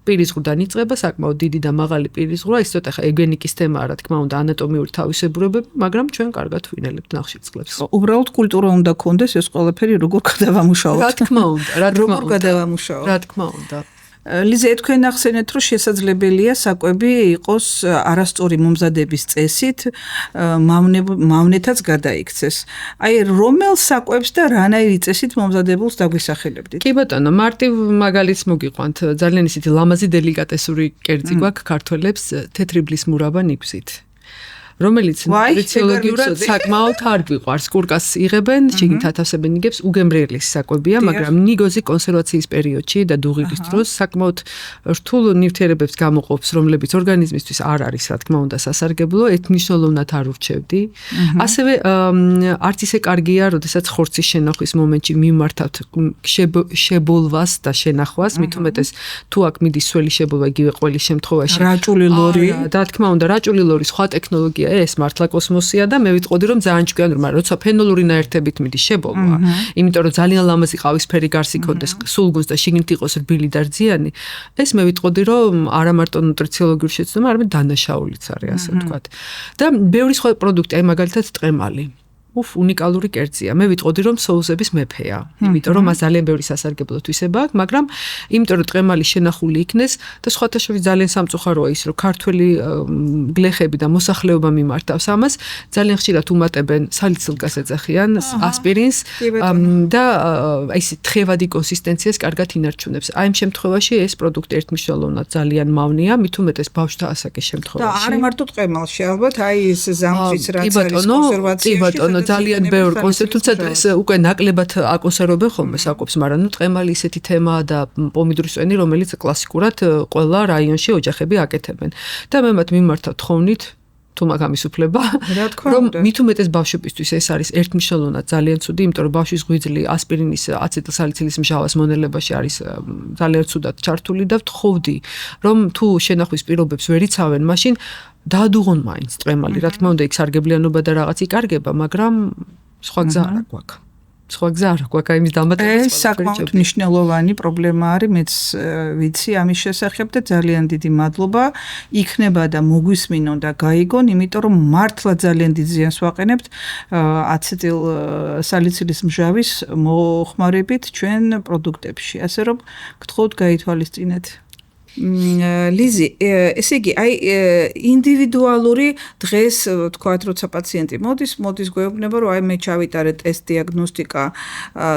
პირის ზღვრიდან იწყება საკმაოდ დიდი და მაღალი პირის ზღვრა, ის ცოტა ხა ეგენიკის თემაა, რა თქმა უნდა, ანატომიური თავისებურებები, მაგრამ ჩვენ კარგად ვინელებთ ნახშირწყლებს. უბრალოდ კულტურა უნდა გქონდეს ეს ყველაფერი როგორ გადავამუშავოთ. რა თქმა უნდა, როგორ გადავამუშავოთ. რა თქმა უნდა. ლიზა, თქვენ ახსენეთ, რომ შესაძლებელია საკვები იყოს არასწორი მომზადების წესით, მავნეთაც გადაიქცეს. აი, რომელ საკვებს და რანაირი წესით მომზადებულს დაგვისახელებდით? კი ბატონო, მარტივ მაგალითს მოგიყვანთ, ძალიან ისეთი ლამაზი დელიკატესური კერძი გვაქვს ქართველებს, თეთრი ბლის მურაბა ნიგვზით. რომელიც ნუტრიციოლოგიურად საკმაოდ არ გვიყვარს. კურკას იღებენ, შიგნით ათავსებენ იგებს, უგემრიელის საკვებია, მაგრამ ნიგოზი კონსერვაციის პერიოდში და დუღილის დროს საკმაოდ რთულ ნივთიერებებს გამოყოფს, რომლებიც ორგანიზმისთვის არ არის, რა თქმა უნდა, სასარგებლო, ეთმნიშნულოვნად არ ურჩევდი. ასევე არც ისე კარგია, როდესაც ხორცის შენახვის მომენტში მიმართავთ შებოლვას და შენახვას, მით უმეტეს თუ აქ მიდის სველი შებოლვა იგივე ყველის შემთხვევაში. რაჭული ლორი. და თქმა უნდა, რაჭული ლორი სხვა ტექნოლოგია ეს მართლა კოსმოსია და მე ვიტყოდი რომ ძალიან ჭკვიანი, მაგრამ როცა ფენოლური ნაერთებით მიდის შებოლვა, იმიტომ რომ ძალიან ლამაზი ყავისფერი გარსი ქონდეს, სულგუნს და შიგნით იყოს რბილი და რძიანი, ეს მე ვიტყოდი რომ არა მარტო ნუტრიციოლოგიური შეცდომა, არამედ დანაშაულიც არის, ასე ვთქვათ. და ბევრი სხვა პროდუქტი, აი მაგალითად ტყემალი. უნიკალური კერძია. მე ვიტყოდი რომ соусების მეფეა, იმიტომ რომ მას ძალიან ბევრი სასარგებლო თვისება აქვს, მაგრამ იმიტომ რომ ტყემალი შენახული იქნეს და სხვათა შორის ძალიან სამწუხაროა ის, რომ ქართველი გლეხები და მოსახლეობა მიმართავს ამას, ძალიან ხშირად უმატებენ სალიცილკას ეძახიან, ასპირინს და აი ეს თხევადი კონსისტენციას კარგად ინარჩუნებს. აი ამ შემთხვევაში ეს პროდუქტი ერთმნიშვნელოვნად ძალიან მავნეა, მით უმეტეს ბავშვთა ასაკის შემთხვევაში. და არა მარტო ტყემალში, ალბათ აი ეს ზამთრის რაც არის კონსერვაციაში ძალიან ბევრი კონსერვაცია, თუმცა ეს უკვე ნაკლებად აკონსერვებენ ხოლმე საკვებს, მაგრამ ნუ ტყემალი ისეთი თემაა და პომიდორის წვენი, რომელიც კლასიკურად ყველა რაიონში ოჯახები აკეთებენ. და მე მათ მიმართავ თხოვნით თუ მაგამის უფლება, რომ მით უმეტეს ბავშვებისთვის ეს არის ერთმნიშვნელოვნად ძალიან ცუდი, იმიტომ რომ ბავშვის ღვიძლი ასპირინის აცეტილსალიცილის მჟავას მონელებაში არის ძალიან ცუდად ჩართული და ვთხოვდი, რომ თუ შენახვის პირობებს ვერ იცავენ, მაშინ დაადუღონ მაინც ტყემალი, რა თქმა უნდა, იქ სარგებლიანობა და რაღაც იკარგება, მაგრამ სხვა გზა არ გვაქვს. სხვა გზა არ გვაქვს იმის დამატებას. ეს საკმაოდ მნიშვნელოვანი პრობლემა არის, მეც ვიცი ამის შესახებ და ძალიან დიდი მადლობა. იქნება და მოგვისმინონ და გაიგონ, იმიტომ რომ მართლა ძალიან დიდ ზიანს ვაყენებთ აცეტილსალიცილის მჟავის მოხმარებით ჩვენ პროდუქტებში. ასე რომ გთხოვთ გაითვალისწინეთ. ლიზი, ესე იგი, აი ინდივიდუალური დღეს თქვათ, როცა პაციენტი მოდის გვეუბნება, რომ აი მე ჩავიტარე ტესტ დიაგნოსტიკა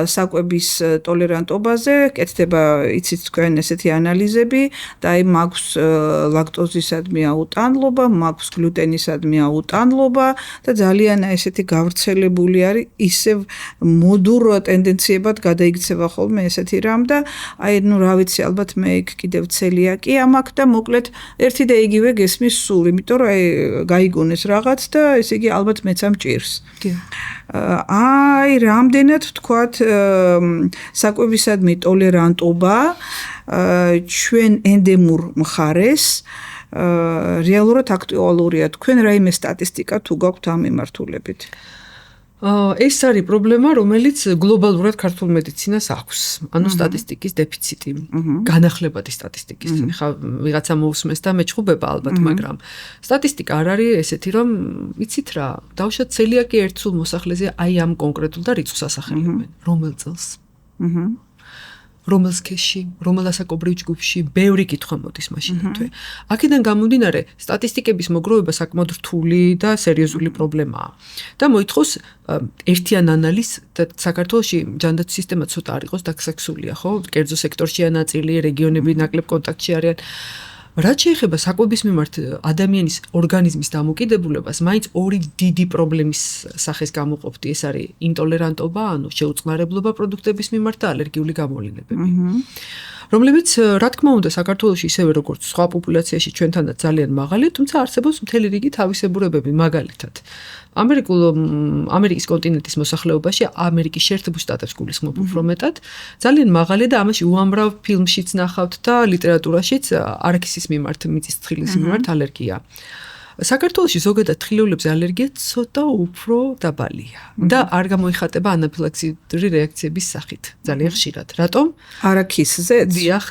საკვების ტოლერანტობაზე, კეთდება იცით თქვენ ესეთი ანალიზები და აი მაქვს ლაქტოზისადმი აუტანლობა, მაქვს გლუტენისადმი აუტანლობა და ძალიან ესეთი გავრცელებული არის ისევ მოდურ ტენდენციებად გადაიქცევა ხოლმე ესეთი რამ და აი ნუ რა ვიცი ალბათ მე იქ კიდევ ცელიაკი ამაკ და მოკლედ ერთი და იგივე გესმის სულ, იმიტომ რომ აი გაიგონეს რაღაც და ესე იგი ალბათ მეც ამ ჭირს. აი რამდენად თქვათ საკვებისადმი ტოლერანტობა ჩვენ ენდემურ მხარეს რეალურად აქტუალურია. თქვენ რაიმე სტატისტიკა თუ გაქვთ ამ მიმართულებით? ეს არის პრობლემა, რომელიც გლობალურად ქართულ მედიცინას აქვს. ანუ სტატისტიკის დეფიციტი, განახლებადი სტატისტიკის. ხა ვიღაცა მოусმეს და მეჩხუბება ალბათ, მაგრამ სტატისტიკა არ არის ესეთი, რომ იცით რა, დავუშვათ ცელიაკი ერთ სულ მოსახლეზე აი ამ კონკრეტულ და რიცხვს ასახელებენ. რომელ წელს? რომელ სქესში, რომელ ასაკობრივ ჯგუფში, ბევრი კითხვა მოდის მაშინათვე. აქედან გამომდინარე, სტატისტიკების მოგროვება საკმაოდ რთული და სერიოზული პრობლემაა. და მოითხოვს ერთიან ანალიზს და საქართველოში ჯანდაცვის სისტემა ცოტა არ იყოს დაგსაქსულია, ხო? კერძო სექტორშია ნაწილი, რეგიონები ნაკლებ კონტაქტში არიან. რაც შეეხება საკვების მიმართ ადამიანის ორგანიზმის დამოკიდებულებას, მაინც ორი დიდი პრობლემის სახეს გამოყოფდი. ეს არის ინტოლერანტობა, ანუ შეუწყნარებლობა პროდუქტების მიმართ და ალერგიული გამოვლინებები. რომლებიც, რა თქმა უნდა, საქართველოში ისევე როგორც სხვა პოპულაციაში ჩვენთანაც ძალიან მაღალია, თუმცა არსებობს მთელი რიგი თავისებურებები, მაგალითად. ამერიკის კონტინენტის მოსახლეობაში ამერიკის შეერთებულ შტატებს გულისხმობ უფრო მეტად, ძალიან მაღალია და ამაში უამრავ ფილმშიც ნახავთ და ლიტერატურაშიც არაქისის მიმართ, მიწის თხილის მიმართ ალერგია. საქართველოში ზოგადად თხილეულებზე ალერგია ცოტა უფრო დაბალია და არ გამოიხატება ანაფილაქსიური რეაქციების სახით. ძალიან ხშირად. რატომ? არაქისზე? დიახ.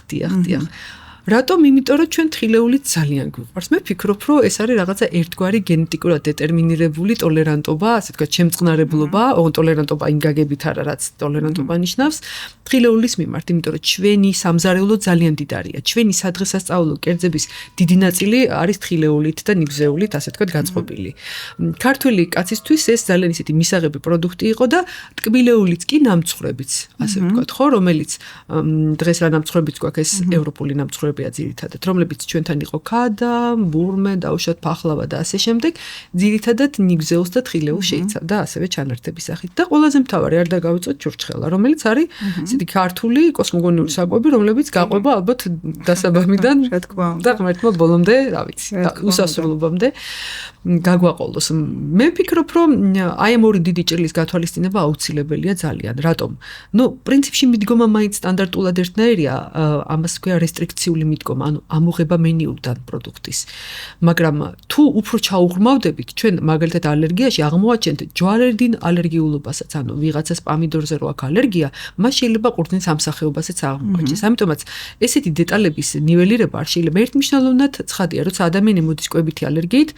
რატომ? იმიტომ რომ ჩვენ თხილეულით ძალიან გვიყვარს. მე ვფიქრობ, რომ ეს არის რაღაცა ერთგვარი გენეტიკურად დეტერმინირებული ტოლერანტობა, ასე ვთქვათ, შემწყნარებლობა, ტოლერანტობა იმ გაგებით არა, რაც ტოლერანტობა ნიშნავს, თხილეულის მიმართ, იმიტომ რომ ჩვენი სამზარეულო ძალიან დიდარია. ჩვენი სადღესასწაულო კერძების დიდი ნაწილი არის თხილეულით და ნიგზეულით, ასე ვთქვათ, გაწყობილი. ქართველი კაცისთვის ეს ძალიან ისეთი მისაღები პროდუქტი იყო და ტკბილეულიც კი ნამცხრებიც, ასე ვთქვათ, ხო, რომელიც დღეს რა ნამცხრებიც გვაქვს, ეს ევროპული ნამცხრები ძირითადად, რომლებიც ჩვენთან იყო ქადა, ბურმე, დაუშვათ ფახლავა და ასე შემდეგ, ძირითადად ნიგზეულს და თხილეულს შეიცავდა ასევე ჩანართების სახით. და ყველაზე მთავარი არ დაგავიწოთ ჩურჩხელა, რომელიც არის ისეთი ქართული კოსმოგონიური საკვები, რომლებიც გაყვება ალბათ დასაბამიდან, რა თქმა უნდა, და ღმერთმა ბოლომდე, რა ვიცი, უსასრულობამდე გაგვაყოლოს. მე ვფიქრობ, რომ აი ამ ორი დიდი ჭრილის გათვალისწინება აუცილებელია ძალიან. რატომ? ნუ პრინციპში მიდგომა მაინც სტანდარტულად ერთნაირია, ამას ქვია რესტრიქციული მიდგომა, ანუ ამოღება მენიუდან პროდუქტის. მაგრამ თუ უფრო ჩაუღრმავდებით, ჩვენ მაგალითად ალერგიაში აღმოვაჩენთ ჯვარედინ ალერგიულობასაც, ანუ ვიღაცას პამიდორზე რო აქვს ალერგია, მას შეიძლება ყურძნის ამსახეობასაც აღმოაჩენს. ამიტომაც ესეთი დეტალების ნიველირება არ შეიძლება. ერთმნიშვნელოვნად ცხადია, როცა ადამიანი მოდის კვებითი ალერგიით,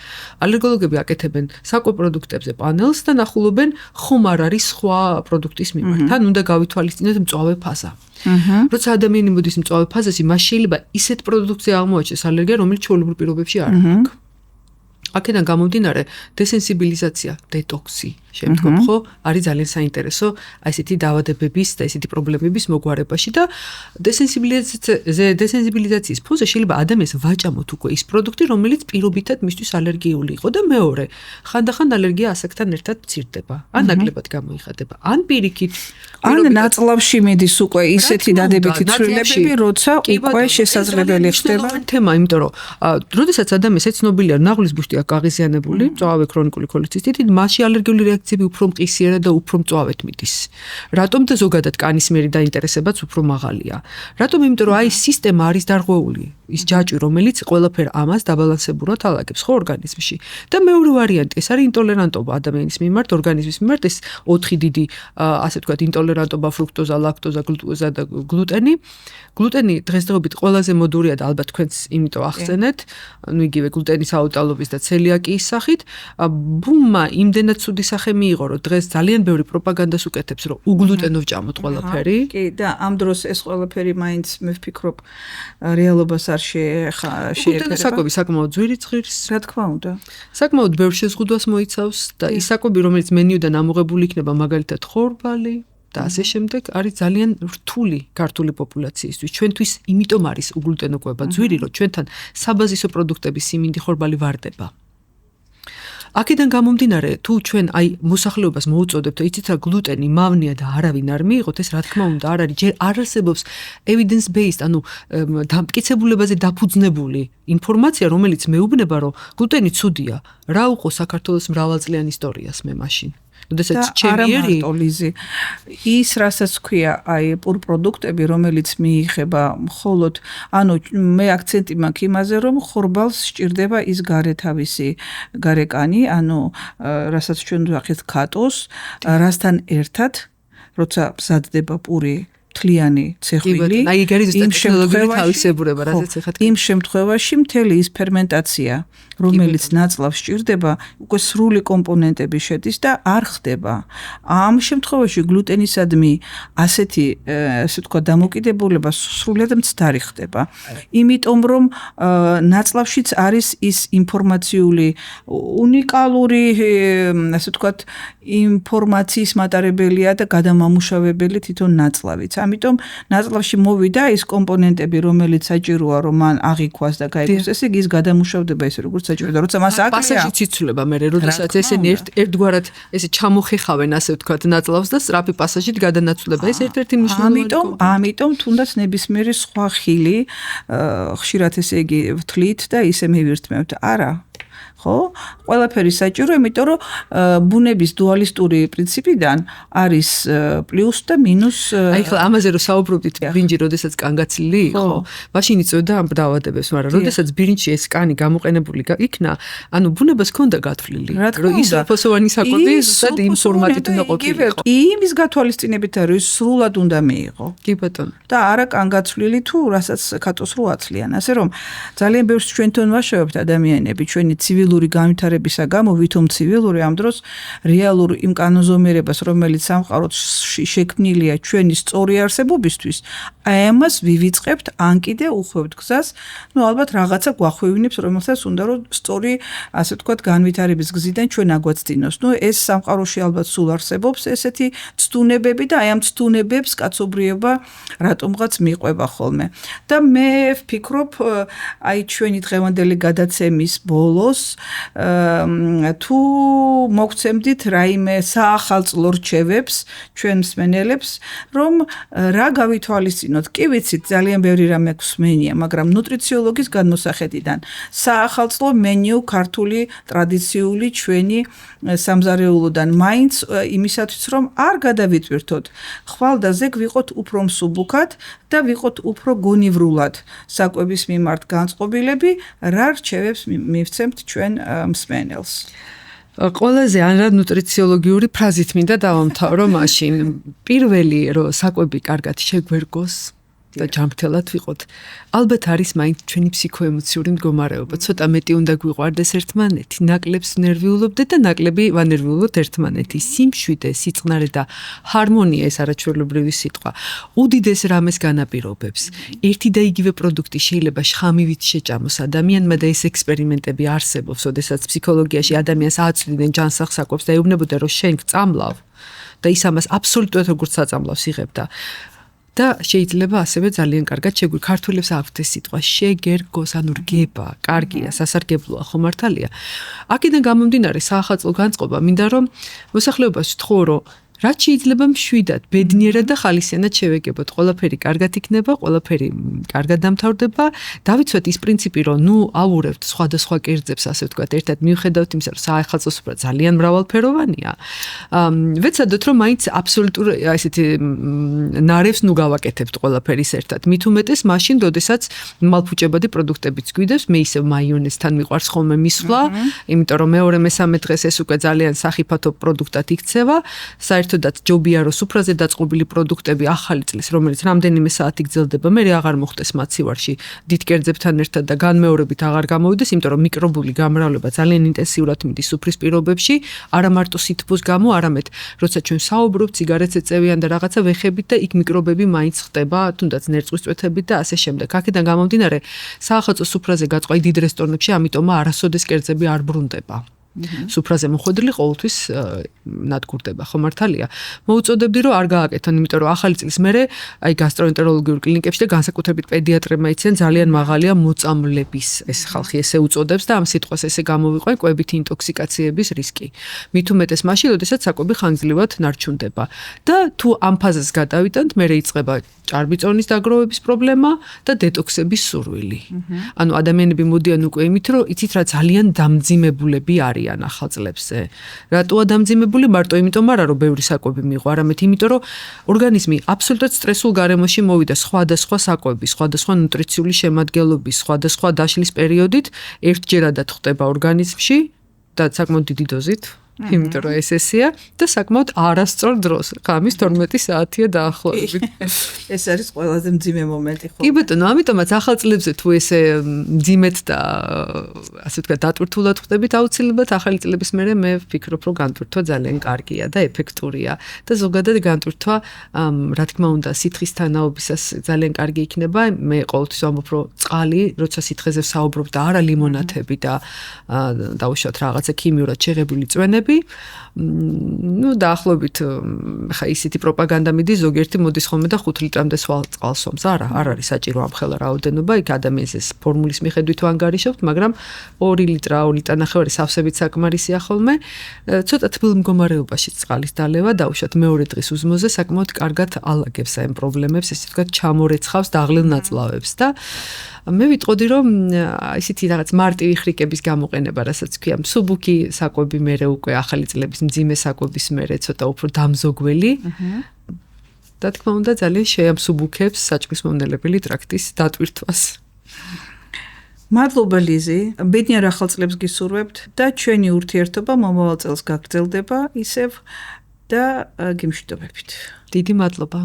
ალერგოლოგები აკეთებენ საკვებ პროდუქტებზე პანელს და ნახულობენ, ხომ არ არის სხვა პროდუქტის მიმართ. თან უნდა გავითვალისწინოთ მწვავე ფაზა. როცა ადამიანი მოდის მწვავე ფაზაში, მას შეიძლება ისეთ პროდუქტზე აღმოაჩენს ალერგია, რომელიც ჩვეულებრივ პირობებში არ აქვს. აქედან გამომდინარე, დესენსიბილიზაცია, დეტოქსი, შემდგომ ხო, არის ძალიან საინტერესო აი ესეთი დაავადებების და ესეთი პრობლემების მოგვარებაში და დესენსიბილიზაციის ფონზე შეიძლება ადამიანს ვაჭამოთ უკვე ის პროდუქტი, რომელიც პირობითად მისთვის ალერგიული იყო და მეორე, ხანდახან ალერგია ასაკთან ერთად მცირდება, ან ნაკლებად გამოიხატება, ან პირიქით, ან ნაწლავში მიდის უკვე ისეთი დადებითი ცვლილებები, როცა უკვე შესაძლებელი ხდება. თემა, იმიტომ რომ როდესაც ადამიანს ეცნობილია ნაღლის ბუშტი აქვს აღიზიანებული, მწვავე ქრონიკული ქოლეცისტიტით, მასში ალერგიული რეაქციები უფრო მყისიერად და უფრო მწვავედ მიდის. რატომ და ზოგადად კანის მიერი დაინტერესებაც უფრო მაღალია. რატომ? იმიტომ რომ აი სისტემა არის დარღვეული, ის ჯაჭვი, რომელიც ყველაფერ ამას დაბალანსებურად ალაგებს ხო ორგანიზმში. და მეორე ვარიანტი, ეს არის ინტოლერანტობა ადამიანის მიმართ, ორგანიზმის მიმართ, ეს 4 დიდი, ასე ვთქვათ, ინტოლერანტობა ფრუქტოზა, ლაქტოზა, გლუტოზა და გლუტენი. გლუტენი დღესდღეობით ყველაზე მოდურია და ალბათ თქვენც იმიტომ ახსენეთ, ну იგივე გლუტენის აუტანლობის და ცელიაკიის სახით. ბუმმა იმდენად ცუდი სახე მიიღო, რომ დღეს ძალიან ბევრი პროპაგანდას უკეთებს, რომ უგლუტენო ვჭამოთ ყველაფერი. კი, და ამ დროს ეს ყველაფერი მაინც მე ვფიქრობ რეალობას არ შეეფერება? საკვები საკმაოდ ძვირი ცხირს, რა თქმა უნდა. საკმაოდ ბევრ შეზღუდვას მოიცავს და ის საკვები, რომელიც მენიუდან ამოღებული იქნება, მაგალითად ხორბალი და ასე შემდეგ, არის ძალიან რთული ქართული პოპულაციისთვის. ჩვენთვის იმიტომ არის უგლუტენოკვება ძვირი, რომ ჩვენთან საბაზისო პროდუქტების სიმინდი ხორბალი ვარდება. აქედან გამომდინარე, თუ ჩვენ მოსახლეობას მოუწოდებთ, რომ იცით რა გლუტენი მავნია და არავინ არ მიიღოთ, ეს რა თქმა უნდა არ არის, ჯერ არ არსებობს evidence based, ანუ დამტკიცებულებაზე დაფუძნებული ინფორმაცია, რომელიც მეუბნება, რომ გლუტენი ცუდია. რა უყო საქართველოს მრავალწლიან ისტორიას მე მაშინ. როდესაც ჩემი ლიზი ის რასაც ქვია პროდუქტები რომელიც მიიღება მხოლოდ ანუ მე აქცენტი მაქვს იმაზე რომ ხორბალს სჭირდება ის გარეთავისი გარეკანი ანუ რასაც ჩვენ ვახეთ ქატოს რასთან ერთად როცა მზადდება პური თლიანი ცეხვილი იმ შემთხვევაში მთელი ის ფერმენტაცია რომელიც ნაწლავს სჭირდება უკვე სრული კომპონენტები შედის და არ ხდება ამ შემთხვევაში გლუტენისადმი ასეთი ასე ვთქვათ დამოკიდებულება სრულად მცდარი ხდება იმიტომ რომ ნაწლავშიც არის ის ინფორმაციული უნიკალური ასე ვთქვათ ინფორმაციის მატარებელია და გადამამუშავებელი თვითონ ნაწლავიც ამიტომ ნაწლავში მოვიდა ის კომპონენტები რომელიც საჭიროა რომ მან აღიქვას და გაიგოს ესე იგი ის გადამუშავდება ისე როგორც საჭიროა და როცა მას აკლია პასაჟი ციცულება მე როდესაც ესენი ერთგვარად ესე ჩამოხეხავენ ასე ვთქვათ ნაწლავს და სწრაფი პასაჟით გადანაცვლება ეს ერთ-ერთი მნიშვნელოვანი ამიტომ თუნდაც ნებისმიერი სხვა ხილი ხშირად ესე იგი ვთვლით და ისე მივირთმევთ არა ხო ყველაფერი საჭირო იმიტომ რომ ბუნების დუალისტური პრინციპიდან არის პლუს და მინუს აი ხლა ამაზე რომ საუბრობდით ბრინჯი როდესაც კანგაცლილი იყო მაშინ იწვევდა ამ დაავადებებს მაგრამ როდესაც ბრინჯი ეს კანი გამოყენებული იქნა ანუ ბუნებას ჰქონდა გათვლილი რომ ის ფოსოვანი საკვები ზუსტად იმ ფორმატით უნდა ყოფილიყო იმის გათვალისწინებით არის სრულად უნდა მიიღო კი ბატონო და არა კანგაცლილი თუ რასაც ქატოს რო აცლიან ასე რომ ძალიან ბევრს ჩვენთან ვაშოვებთ ადამიანები ჩვენი ცივილური განვითარებისა გამო ვითომ ცივილური ამ დროს რეალურ იმ კანონზომიერებას რომელიც სამყაროს შექმნილია ჩვენი სწორი არსებობისთვის აი ამას ვივიწყებთ ან კიდე უხვევთ გზას ну ალბათ რაღაცა გვახვევინებს რომელსაც უნდა რომ სწორი ასე ვთქვათ განვითარების გზიდან ჩვენ აგვაცდინოს ну ეს სამყაროში ალბათ სულ არსებობს ესეთი ცდუნებები და აი ამ ცდუნებებს კაცობრიობა რატომღაც მიყვება ხოლმე და მე ვფიქრობ აი ჩვენი დღევანდელი გადაცემის ბოლოს თუ მოგცემდით რაიმე საახალწლო რჩევებს ჩვენ მსმენელებს რომ რა გავითვალისწინოთ კი ვიცით ძალიან ბევრი რამე გვსმენია მაგრამ ნუტრიციოლოგის განმოსახედიდან საახალწლო მენიუ ქართული ტრადიციული ჩვენი სამზარეულოდან მაინც იმისათვის რომ არ გადავიტვირთოთ ხვალდაზე გვიყოთ უფრო მსუბუქად და ვიყოთ უფრო გონივრულად საკვების მიმართ განწყობილები რა რჩევებს მივცემთ ჩვენ მსმენელს ყველაზე ანრადნუტრიციოლოგიური ფრაზით მინდა დავამთავრო მაშინ პირველი რომ საკვები კარგად შეგვერგოს და ჯანმრთელად ვიყოთ ალბათ არის მაინც ჩვენი ფსიქოემოციური მდგომარეობა ცოტა მეტი უნდა გვიყვარდეს ერთმანეთი ნაკლებს ნერვიულობდეთ და ნაკლები ვანერვიულობთ ერთმანეთი სიმშვიდე სიწყნარე და ჰარმონია ეს არაჩვეულებრივი სიტყვა უდიდეს რამეს განაპირობებს ერთი და იგივე პროდუქტი შეიძლება შხამივით შეჭამოს ადამიანმა და ეს ექსპერიმენტები არსებობს ოდესაც ფსიქოლოგიაში ადამიანს აწვდიდნენ ჯანსაღ საკვებს და ეუბნებოდნენ რომ შენ გწამლავ და ის ამას აბსოლუტურად როგორც საწამლავს იღებდა და შეიძლება ასევე ძალიან კარგად შეგვი ქართველებს აქვთ ეს სიტყვა შეგერგოს ანუ რგება კარგია სასარგებლოა ხო მართალია აქედან გამომდინარე საახალწლო განწყობა მინდა რომ მოსახლეობას ვთხოვო რომ რაც შეიძლება მშვიდად ბედნიერად და ხალისიანად შევეგებოთ ყველაფერი კარგად იქნება ყველაფერი კარგად დამთავრდება დავიცვათ ის პრინციპი რომ ნუ ავურებთ სხვადასხვა კერძებს ასე ვთქვათ ერთად მივხედავთ იმისა რომ საახალწლო სუფრა ძალიან მრავალფეროვანია ვეცადოთ რომ მაინც აბსოლუტურ ესეთი ნარევს ნუ გავაკეთებთ ყველაფერის ერთად მით უმეტეს მაშინ როდესაც მალფუჭებადი პროდუქტებიც გვიდევს მე ისევ მაიონეზთან მიყვარს ხოლმე მისვლა იმიტომ რომ მეორე მესამე დღეს ეს უკვე ძალიან სახიფათო პროდუქტად იქცევა საერთოდ საერთოდაც ჯობია რომ სუფრაზე დაწყობილი პროდუქტები ახალი წლის რომელიც რამდენიმე საათი გრძელდება მე აღარ მოხდეს მაცივარში დიდ კერძებთან ერთად და განმეორებით აღარ გამოვიდეს იმიტომ რომ მიკრობული გამრავლება ძალიან ინტენსიურად მიდის სუფრის პირობებში არა მარტო სითბოს გამო არამედ როცა ჩვენ საუბრობთ ციგარეტს ეწევიან და რაღაცა ვეხებით და იქ მიკრობები მაინც ხდება თუნდაც ნერწვის წვეთებით და ასე შემდეგ აქედან გამომდინარე საახალწლო სუფრაზე გაწყვა დიდ რესტორნებში ამიტომაა არასოდეს კერძები არ ბრუნდება სუფრაზე მოხვედრილი ყოველთვის ნადგურდება ხო მართალია მოუწოდებდი რომ არ გააკეთონ იმიტომ რომ ახალი წლის მერე აი გასტროენტეროლოგიურ კლინიკებში და განსაკუთრებით პედიატრებმა იციან ძალიან მაღალია მოწამლების ეს ხალხი ესე უწოდებს და ამ სიტყვას ესე გამოვიყვენ კვებითი ინტოქსიკაციების რისკი მით უმეტეს მაშინ როდესაც საკვები ხანგრძლივად ნარჩუნდება და თუ ამ ფაზას გადავიტანთ მერე იწყება ჭარბიწონის დაგროვების პრობლემა და დეტოქსების სურვილი ანუ ადამიანები მოდიან უკვე იმით რომ იცით რა ძალიან დამძიმებულები არიან ახალ წლებზე. რატოა დამძიმებული? მარტო იმიტომ არა რომ ბევრი საკვები მიიღო, არამედ იმიტომ რომ ორგანიზმი აბსოლუტურად სტრესულ გარემოში მოვიდა სხვადასხვა საკვების, სხვადასხვა ნუტრიციული შემადგენლობის, სხვადასხვა დაშლის პერიოდით ერთჯერადად ხდება ორგანიზმში და საკმაოდ დიდი დოზით. იმიტომ რომ ესეა და საკმაოდ არასწორ დროს. ღამის 12 საათია დაახლოებით. ეს არის ყველაზე მძიმე მომენტი ხო? კი ბატონო, ამიტომაც ახალ წლებზე თუ ესე მძიმედ და ასე ვთქვათ დატვირთულად ხდებით, აუცილებლად ახალი წლების მერე მე ვფიქრობ, რომ განტვირთვა ძალიან კარგია და ეფექტურია და ზოგადად განტვირთვა, რა თქმა უნდა, სითხის თანაობისას ძალიან კარგი იქნება. მე ყოველთვის ვამბობ, რომ წყალი, როცა სითხეზე ვსაუბრობ და არა ლიმონათები და დაუშვათ რაღაცა ქიმიურად შეღებილი წვენები ну დაახლოებით ხა ისეთი პროპაგანდა მიდის ზოგიერთი მოდის ხოლმე და 5 ლიტრამდე სვალ წყალსომს არ არის საჭირო ამხელა რაოდენობა იქ ადამიანის ეს ფორმულის მიხედვით ვანგარიშობთ მაგრამ 2 ლიტრა 2 ლიტრანახევარი სავსებით საკმარისია ხოლმე ცოტა თბილ მდგომარეობაში წყალის დალევა დაუშვათ მეორე დღის უზმოზე საკმაოდ კარგად ალაგებს ამ პრობლემებს ესე ვთქვათ ჩამორეცხავს და აღლილ ნაწლავებს და მე ვიტყოდი რომ ისეთი რაღაც მარტივი ხრიკების გამოყენება რასაც ქვია მსუბუქი საკვები მერე უკვე ახალი წლების მძიმე საკვების მერე ცოტა უფრო დამზოგველი და თქმა უნდა ძალიან შეამსუბუქებს საჭმლის მომნელებელი ტრაქტის დატვირთვას მადლობა ლიზი ბედნიერ ახალ წლებს გისურვებთ და ჩვენი ურთიერთობა მომავალ წელს გაგრძელდება ისევ და გიმშვიდობებით დიდი მადლობა